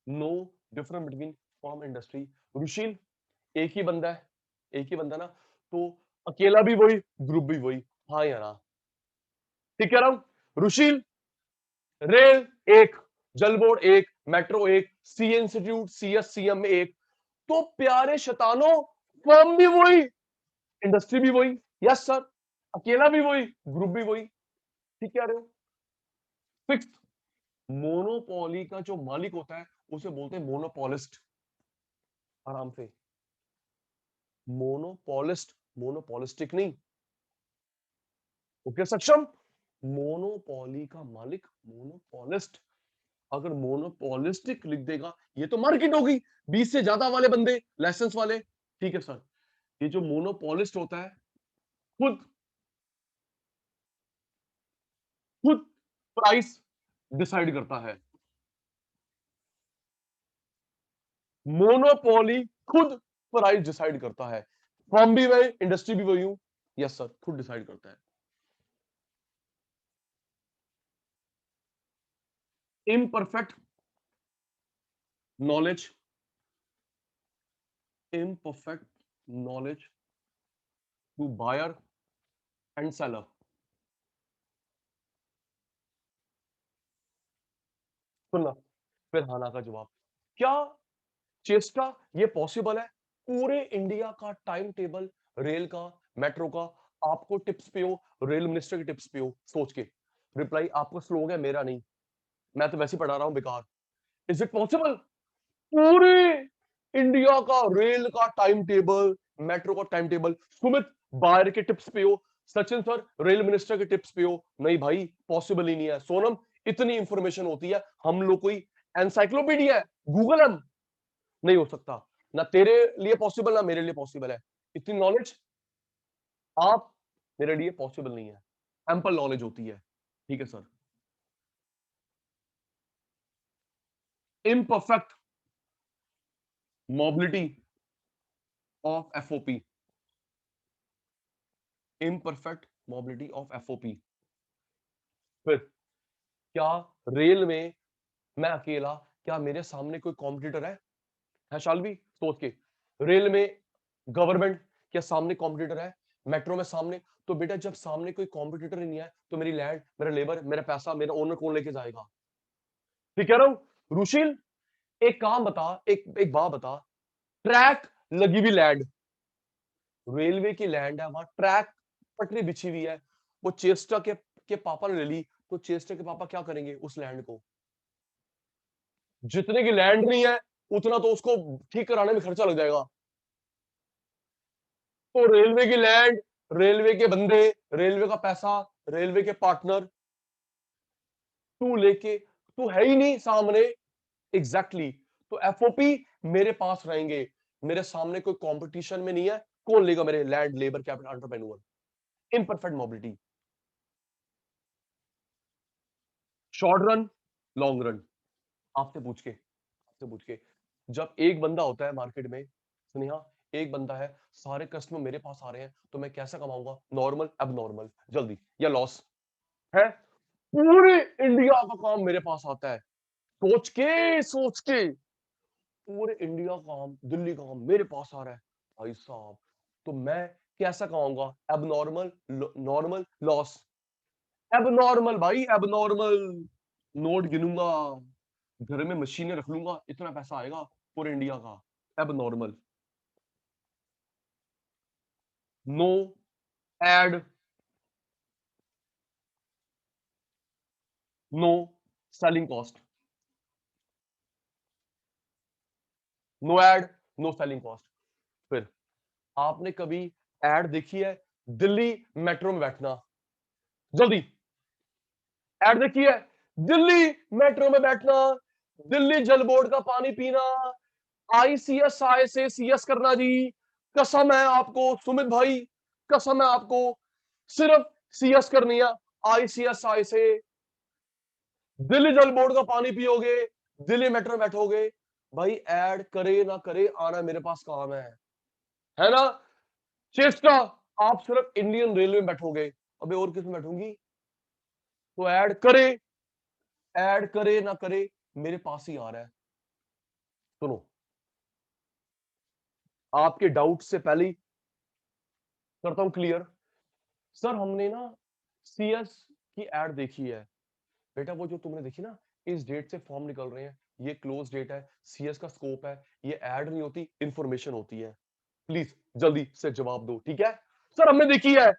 no difference between firm industry. Rushil, एक ही बंदा है, एक ही बंदा ना, तो अकेला भी वही, ग्रुप भी वही, हाँ या ना? ठीक कह रहा हूं? रुशील, रेल एक, जल बोर्ड एक, मेट्रो एक, सी इंस्टीट्यूट, सीएस, सीएम में एक, तो प्यारे शैतानों, फर्म भी वही, इंडस्ट्री भी वही। यस सर, अकेला भी वही, ग्रुप भी वही। ठीक कह रहे हो? फिक्स, मोनोपोली का जो मालिक होता है उसे बोलते हैं मोनोपोलिस्ट। आराम से, मोनोपोलिस्ट, मोनोपोलिस्टिक नहीं। ओके सक्षम, मोनोपोली का मालिक मोनोपोलिस्ट। अगर मोनोपोलिस्टिक लिख देगा, ये तो मार्केट होगी, 20 से ज्यादा वाले बंदे, लाइसेंस वाले। ठीक है सर, ये जो मोनोपोलिस्ट होता है, खुद खुद प्राइस डिसाइड करता है। मोनोपोली खुद प्राइस डिसाइड करता है। फर्म भी वही, इंडस्ट्री भी वही हूं। यस सर, खुद डिसाइड करता है। Imperfect knowledge, imperfect knowledge to buyer and seller. सुनना, फिर हाना का जवाब। क्या चेष्टा ये पॉसिबल है? पूरे इंडिया का टाइम टेबल, रेल का, मेट्रो का, आपको टिप्स पे हो, रेल मिनिस्टर के टिप्स पे हो, सोच के रिप्लाई आपका स्लो हो गया, मेरा नहीं, मैं तो वैसे ही पढ़ा रहा हूं बेकार। Is it possible? पूरे इंडिया का रेल का टाइम टेबल, मेट्रो का टाइम टेबल, सुमित बायर के टिप्स पे हो, सचिन सर रेल मिनिस्टर के टिप्स पे हो? नहीं भाई, पॉसिबल ही नहीं है। सोनम, इतनी इंफॉर्मेशन होती है, हम लोग कोई एनसाइक्लोपीडिया है, गूगल हम, नहीं हो सकता। ना तेरे लिए पॉसिबल, ना मेरे लिए पॉसिबल है। इतनी नॉलेज आप, मेरे लिए पॉसिबल नहीं है। एम्पल नॉलेज होती है। ठीक है sir. Imperfect mobility of FOP, imperfect mobility of FOP. फिर क्या रेल में मैं अकेला, क्या मेरे सामने कोई कॉम्पिटिटर है शालवी? सोच के, रेल में गवर्नमेंट, क्या सामने कॉम्पिटिटर है? मेट्रो में सामने, तो बेटा जब सामने कोई कॉम्पिटिटर ही नहीं है, तो मेरी लैंड, मेरा लेबर, मेरा पैसा, मेरा ओनर कौन लेके जाएगा? ठीक कह रहा हूं रुशील? एक काम बता, एक बात बता, ट्रैक लगी हुई लैंड, रेलवे की लैंड है, वहां ट्रैक, पटरी बिछी हुई है, वो चेस्टा के पापा ने ले ली, तो चेस्टा के पापा क्या करेंगे उस लैंड को? जितने की लैंड नहीं है, उतना तो उसको ठीक कराने में खर्चा लग जाएगा। तो रेलवे की लैंड, रेलवे के बंदे, रेलवे का पैसा, रेलवे के पार्टनर, तू लेके, तू है ही नहीं सामने। एग्जैक्टली तो एफओपी मेरे पास रहेंगे, मेरे सामने कोई कंपटीशन में नहीं है, कौन लेगा मेरे land, labour, capital, entrepreneur? Imperfect mobility. Short run, long run, आपसे पूछ के जब एक बंदा होता है मार्केट में, स्नेहा, एक बंदा है, सारे कस्टमर मेरे पास आ रहे हैं, तो मैं कैसे कमाऊंगा? नॉर्मल, अब नॉर्मल, जल्दी, या लॉस है? पूरे इंडिया का काम मेरे पास आता है, सोच के पूरे इंडिया का काम, दिल्ली का काम मेरे पास आ रहा है, भाई साहब, तो मैं कैसा कमाऊंगा? अब नॉर्मल, नॉर्मल, लॉस। अब नॉर्मल भाई, अब नॉर्मल, नोट गिनूंगा, घर में मशीनें रख लूंगा, इतना पैसा आएगा पूरे इंडिया का। अब normal, no ad, no selling cost, no ad, no selling cost. फिर आपने कभी एड देखी है? दिल्ली मेट्रो में बैठना, जल्दी, ऐड देखिए, दिल्ली मेट्रो में बैठना, दिल्ली जल बोर्ड का पानी पीना, ICSI से CS करना जी, कसम है आपको सुमित भाई, कसम है आपको, सिर्फ CS करनी है ICSI से। दिल्ली जल बोर्ड का पानी पियोगे, दिल्ली मेट्रो में बैठोगे, भाई ऐड करे ना करे आना मेरे पास काम है ना। चेष्टा, आप सिर्फ इंडियन रेलवे में बैठोगे, अबे और किस में बैठूंगी, तो ऐड करे ना करे मेरे पास ही आ रहा है। सुनो, आपके डाउट से पहले ही करता हूं क्लियर। सर हमने ना CS की एड देखी है, बेटा वो जो तुमने देखी ना, इस डेट से फॉर्म निकल रहे हैं, ये क्लोज डेट है, CS का स्कोप है, ये एड नहीं होती, इंफॉर्मेशन होती है। प्लीज जल्दी से जवाब दो, ठीक है। सर हमने देखी है,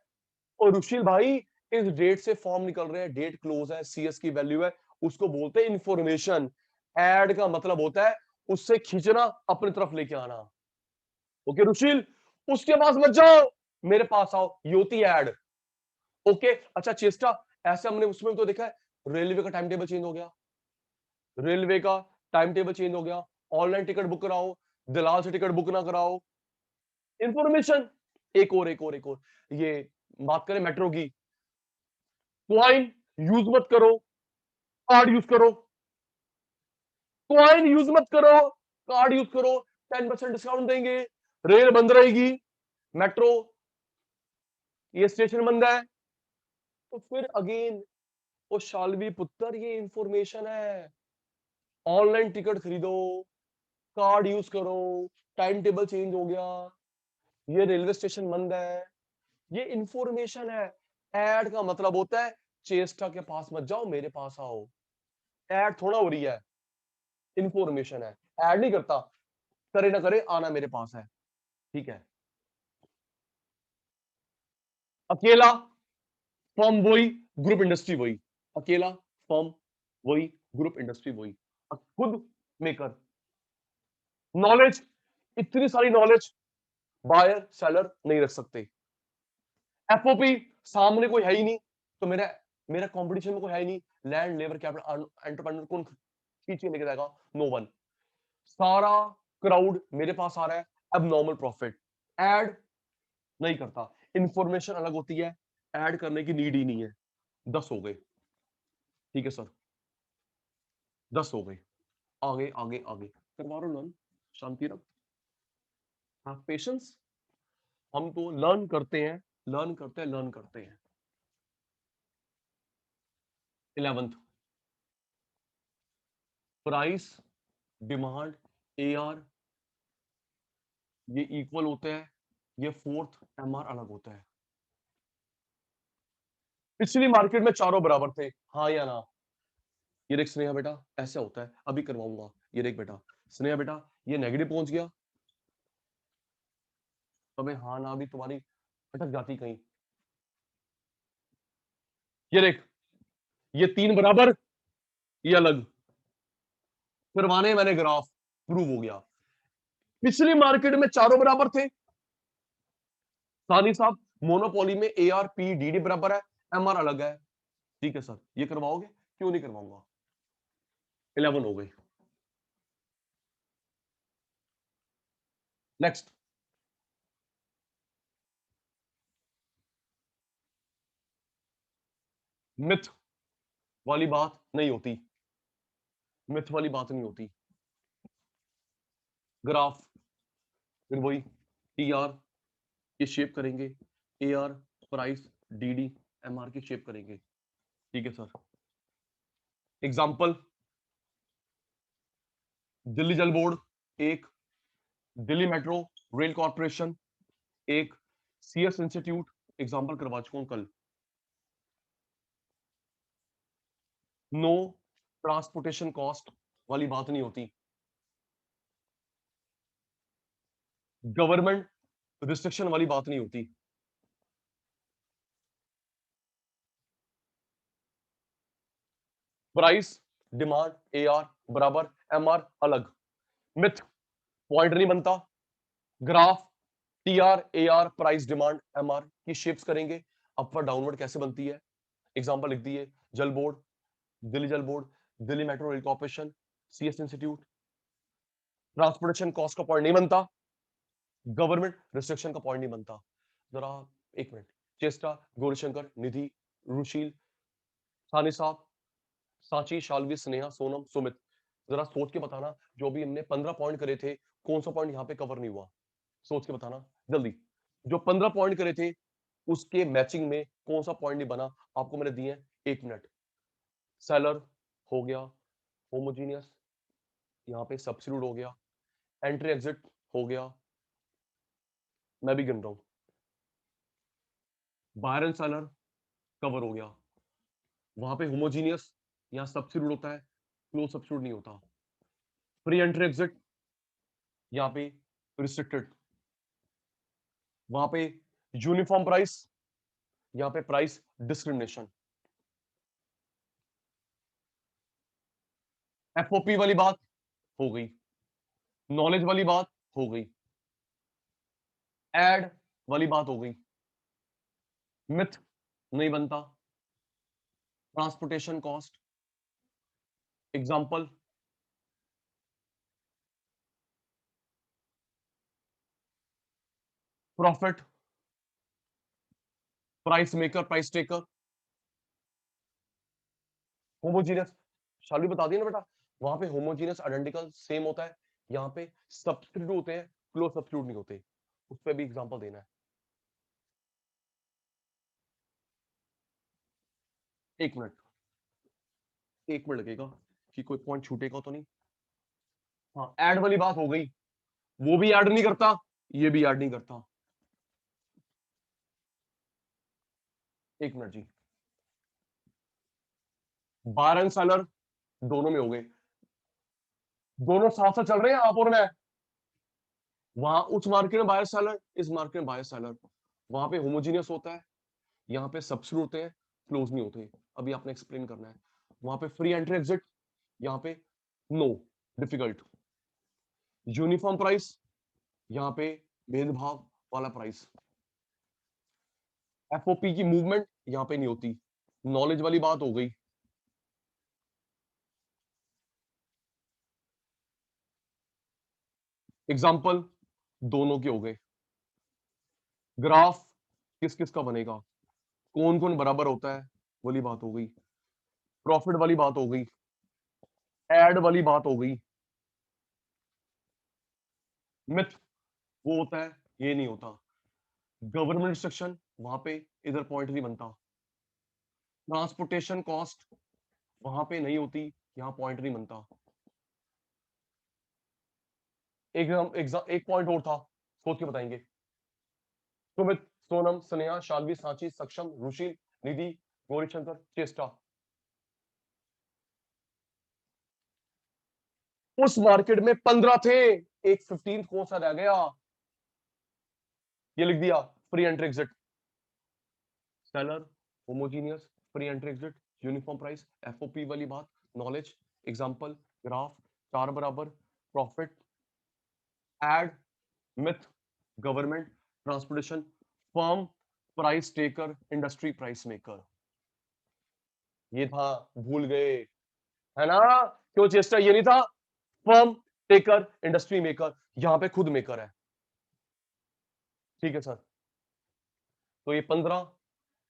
और रुशील भाई इस डेट से फॉर्म निकल रहे हैं, डेट क्लोज है, CS की वैल्यू है, उसको बोलते हैं इंफॉर्मेशन। एड का मतलब होता है उससे खींचना, अपनी तरफ लेके आना। ओके रुशील, उसके पास मत जाओ, मेरे पास आओ, ये होती है एड। ओके अच्छा चेष्टा, ऐसे हमने उसमें तो देखा है, रेलवे का टाइम टेबल चेंज हो गया, रेलवे का टाइम टेबल चेंज हो गया, ऑनलाइन टिकट बुक कराओ, दलाल से टिकट बुक ना कराओ, इंफॉर्मेशन। एक और ये बात करें मेट्रो की, क्वाइन यूज मत करो, कार्ड यूज करो, क्वाइन यूज मत करो, कार्ड यूज करो, 10% डिस्काउंट देंगे, रेल बंद रहेगी, मेट्रो ये स्टेशन बंद है, तो फिर अगेन वो शालवी पुत्र, ये इंफॉर्मेशन है। ऑनलाइन टिकट खरीदो, कार्ड यूज करो, टाइम टेबल चेंज हो गया, ये रेलवे स्टेशन बंद है, ये इंफॉर्मेशन है। एड का मतलब होता है चेष्टा के पास मत जाओ, मेरे पास आओ। एड थोड़ा हो रही है, इंफॉर्मेशन है, ऐड नहीं करता, करे ना करे आना मेरे पास है, ठीक है। अकेला फर्म वही, ग्रुप इंडस्ट्री वही, अकेला फर्म वही, ग्रुप इंडस्ट्री वही, खुद मेकर, नॉलेज, इतनी सारी नॉलेज बायर सेलर नहीं रख सकते। FOP सामने कोई है ही नहीं, तो मेरा मेरा कंपटीशन में कोई है ही नहीं, लैंड लेबर कैपिटल एंटरप्रेन्योर कौन खींच के लेके जाएगा, नो वन। सारा क्राउड मेरे पास आ रहा है, अब नॉर्मल प्रॉफिट, ऐड नहीं करता, इंफॉर्मेशन अलग होती है, ऐड करने की नीड ही नहीं है। 10 हो गए, ठीक है सर, 10 हो गए, आगे आगे आगे करवा रहा लर्न, शांति रख, हाँ पेशेंस, हम तो लर्न करते हैं, लर्न करते हैं, लर्न करते हैं। 11th, प्राइस डिमांड AR ये इक्वल होते हैं, ये 4th MR अलग होता है। पिछली मार्केट में चारों बराबर थे, हाँ या ना। ये देख स्नेहा बेटा, ऐसा होता है, अभी करवाऊंगा, ये देख बेटा, स्नेहा बेटा ये नेगेटिव पहुंच गया, तो हाँ ना भी तुम्हारी अटक जाती कहीं। ये देख, ये 3 बराबर, ये अलग, करवाने मैंने ग्राफ, प्रूव हो गया। पिछली मार्केट में चारों बराबर थे, सानी साहब मोनोपोली में ARPDD बराबर है, MR अलग है, ठीक है सर, ये करवाओगे, क्यों नहीं करवाऊंगा। 11 हो गई। नेक्स्ट, मिथ वाली बात नहीं होती, मिथ वाली बात नहीं होती। ग्राफ फिर वही TR ये शेप करेंगे, AR प्राइस DD MR की शेप करेंगे, ठीक है सर। एग्जांपल, दिल्ली जल बोर्ड एक, दिल्ली मेट्रो रेल कॉर्पोरेशन एक, CS इंस्टीट्यूट एग्जांपल करवा चुका हूं कल। नो ट्रांसपोर्टेशन कॉस्ट वाली बात नहीं होती, गवर्नमेंट रिस्ट्रिक्शन वाली बात नहीं होती, प्राइस डिमांड AR बराबर MR अलग, मिथ पॉइंट नहीं बनता। Graph TR AR price demand MR की शेप्स करेंगे, अपवर्ड डाउनवर्ड कैसे बनती है, एग्जांपल लिख दिए, जल बोर्ड दिल्ली जल board, Delhi metro rail corporation, CS institute. Transportation cost का पॉइंट नहीं बनता, गवर्नमेंट रिस्ट्रिक्शन का पॉइंट नहीं बनता। जरा एक मिनट, चेस्टा, गौरीशंकर, निधि, रुशील, सानी साहब, सांची, शालवी, स्नेहा, सोनम, सुमित, जरा सोच के बताना, जो भी हमने 15 पॉइंट करे थे, कौन सा पॉइंट यहाँ पे कवर नहीं हुआ? सोच के बताना जल्दी। जो 15 पॉइंट करे थे उसके मैचिंग में कौन सा पॉइंट नहीं बना? आपको मैंने दिए 1 मिनट। सेलर हो गया, होमोजीनियस, यहाँ पे सब्स्टिट्यूट हो गया, एंट्री एग्जिट हो गया, मैं भी गिन रहा हूं, बायर एंड सेलर कवर हो गया, वहां पे होमोजीनियस, यहाँ सब्स्टिट्यूट होता है, क्लोज सब्स्टिट्यूट नहीं होता, प्री एंट्री एग्जिट, यहाँ पे रिस्ट्रिक्टेड, वहां पे यूनिफॉर्म प्राइस, यहाँ पे प्राइस डिस्क्रिमिनेशन। एफओपी वाली बात हो गई, नॉलेज वाली बात हो गई, एड वाली बात हो गई, मिथ नहीं बनता, transportation cost, example profit, price maker, price taker, homogeneous, Shalu बता दिया ना बेटा, वहां पे होमोजीनियस आइडेंटिकल सेम होता है, यहाँ पे सब्स्टिट्यूट होते हैं, क्लोज सब्स्टिट्यूट नहीं होते, उस पर भी एग्जांपल देना है। एक मिनट, एक मिनट लगेगा कि कोई पॉइंट छूटेगा तो नहीं। हाँ, ऐड वाली बात हो गई, वो भी ऐड नहीं करता, ये भी ऐड नहीं करता। एक मिनट जी, बायर एंड सेलर दोनों में हो गए, दोनों साथ साथ चल रहे हैं आप और मैं। वहां उस मार्केट में बायर सेलर, इस मार्केट में बायर सेलर, वहां पे होमोजीनियस होता है, यहाँ पे सब्स्टिट्यूट होते हैं, क्लोज नहीं होते। अभी आपने एक्सप्लेन करना है। वहां पे फ्री एंट्री एग्जिट, यहाँ पे नो, डिफिकल्ट। यूनिफॉर्म प्राइस, यहाँ पे भेदभाव वाला प्राइस। एफओपी की मूवमेंट यहाँ पे नहीं होती। नॉलेज वाली बात हो गई। एग्जाम्पल दोनों के हो गए। ग्राफ किस किस का बनेगा, कौन कौन बराबर होता है, वाली बात हो गई। प्रॉफिट वाली बात हो गई, एड वाली बात हो गई। मिथ वो होता है, ये नहीं होता। गवर्नमेंट रिस्ट्रिक्शन, वहां पे इधर पॉइंट नहीं बनता। ट्रांसपोर्टेशन कॉस्ट वहां पे नहीं होती, यहाँ पॉइंट नहीं बनता। एक पॉइंट और था, सोच के बताएंगे। सुमित, सोनम, स्नेहा, शालवी, सांची, सक्षम, रुशील, निधि, गौरीशंकर, चेष्टा। उस मार्केट में 15 थे, एक 15 कौन सा रह गया? ये लिख दिया, free entry exit, seller, homogeneous, free entry exit, uniform price, FOP वाली बात, नॉलेज, एग्जांपल, ग्राफ, चार बराबर, profit, ad, myth, government, transportation, firm, price taker, industry, price maker. ये था, भूल गए है ना? क्यों चेष्टा ये नहीं था? फर्म, टेकर, इंडस्ट्री मेकर, यहां पे खुद मेकर है। ठीक है सर, तो ये 15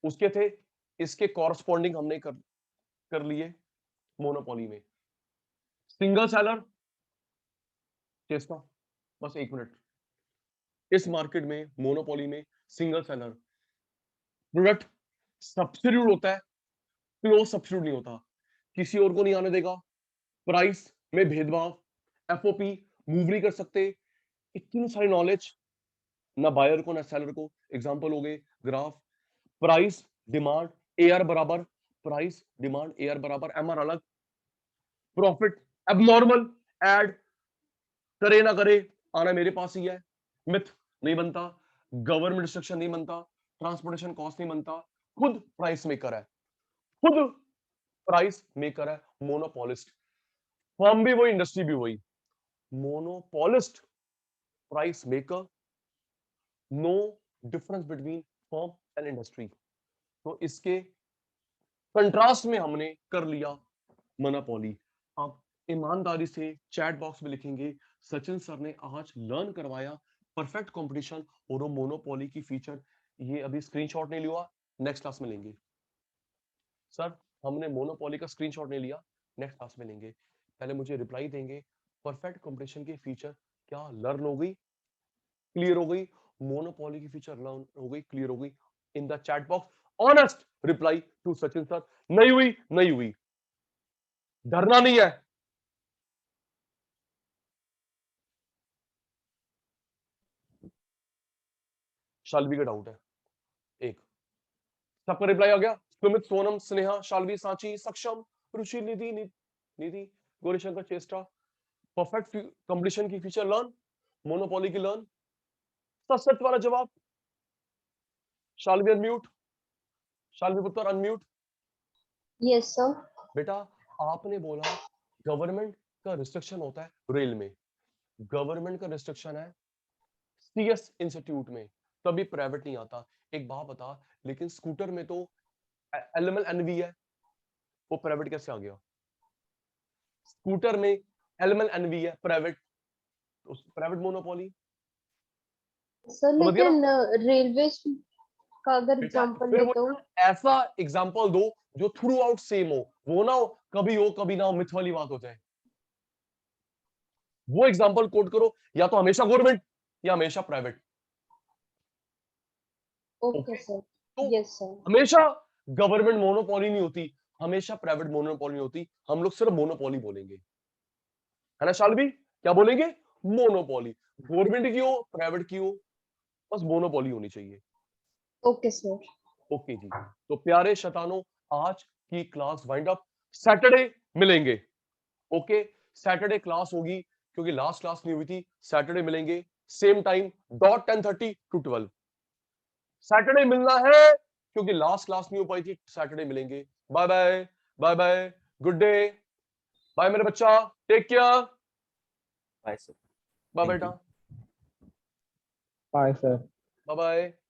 उसके थे, इसके कॉरस्पॉन्डिंग हमने कर लिए मोनोपोली में। सिंगल सेलर, चेस्टा, बस एक मिनट। इस मार्केट में मोनोपोली में सिंगल सेलर, प्रोडक्ट सब्स्टिट्यूट होता है, क्लोज सब्स्टिट्यूट नहीं होता, किसी और को नहीं आने देगा। प्राइस में भेदभाव, एफओपी मूव नहीं कर सकते। इतनी सारी नॉलेज, ना बायर को ना सेलर को। एग्जांपल हो गए, ग्राफ, प्राइस डिमांड एआर बराबर, प्राइस डिमांड एआर बराबर, एमआर अलग, प्रॉफिट एबनॉर्मल, ऐड करे ना करे आना मेरे पास ही है, मिथ नहीं बनता, गवर्नमेंट रिस्ट्रिक्शन नहीं बनता, ट्रांसपोर्टेशन कॉस्ट नहीं बनता, खुद प्राइस मेकर है, खुद प्राइस मेकर है, मोनोपोलिस्ट। फर्म भी वही, इंडस्ट्री भी वही, monopolist, price maker, no difference between firm and industry. तो इसके कंट्रास्ट में हमने कर लिया मोनोपोली। आप ईमानदारी से चैट बॉक्स में लिखेंगे सचिन सर ने आज लर्न करवाया परफेक्ट कंपटीशन और वो मोनोपोली की फीचर। ये अभी स्क्रीनशॉट नहीं लिया, नेक्स्ट क्लास में लेंगे। सर हमने मोनोपोली का स्क्रीनशॉट नहीं लिया, नेक्स्ट क्लास में लेंगे। पहले मुझे रिप्लाई देंगे परफेक्ट कंपटीशन की फीचर क्या लर्न हो गई, क्लियर हो गई, मोनोपोली की फीचर लर्न हो गई, क्लियर हो गई। In the chat box honest reply to Sachin sir. नहीं हुई नहीं हुई, डरना नहीं है। शाल्वी का डाउट है एक, सबका रिप्लाई आ गया। सुमित, सोनम, स्नेहा, शाल्वी, सांची, सक्षम, रुचि, निधि, निधि, गौरीशंकर, चेष्टा। परफेक्ट कंपटीशन की फीचर लर्न, मोनोपोली की लर्न। सच सच वाला जवाब। शाल्वी अनम्यूट, शाल्वी पुत्र अनम्यूट। Yes sir. बेटा आपने बोला गवर्नमेंट का रिस्ट्रिक्शन होता है रेल में, गवर्नमेंट का रिस्ट्रिक्शन है सीएस इंस्टीट्यूट में, तभी प्राइवेट नहीं आता। एक बात बता, लेकिन स्कूटर में तो एलएमएल एनवी है, वो प्राइवेट कैसे आ गया? स्कूटर में एलएमएल एनवी है प्राइवेट, प्राइवेट मोनोपोली। सर समझ गया लेकिन ना? रेलवे का अगर बेटा एग्जांपल फिर ले वो तो ऐसा एग्जांपल दो जो थ्रू आउट सेम हो, वो ना हो कभी हो कभी ना हो, मिथ वाली बात हो जाए। वो एग्जांपल कोट करो, या तो हमेशा गवर्नमेंट या हमेशा प्राइवेट। Okay sir. तो यस सर। हमेशा गवर्नमेंट मोनोपोली नहीं होती, हमेशा प्राइवेट मोनोपोली नहीं होती, हम लोग सिर्फ मोनोपोली बोलेंगे, है ना शाल्वी? क्या बोलेंगे? मोनोपोली। गवर्नमेंट की हो प्राइवेट की हो, बस मोनोपोली होनी चाहिए। Okay sir. ओके जी, तो प्यारे शैतानों, आज की क्लास वाइंड अप। सैटरडे मिलेंगे, ओके? सैटरडे क्लास होगी क्योंकि लास्ट क्लास नहीं हुई थी। सैटरडे मिलेंगे same time dot 10:30 to 12। Saturday मिलना है क्योंकि लास्ट क्लास नहीं हो पाई थी, सैटरडे मिलेंगे। Bye bye, bye bye, good day, bye मेरे बच्चा, take care, bye sir. Bye Thank बेटा, you. Bye, sir. Bye bye.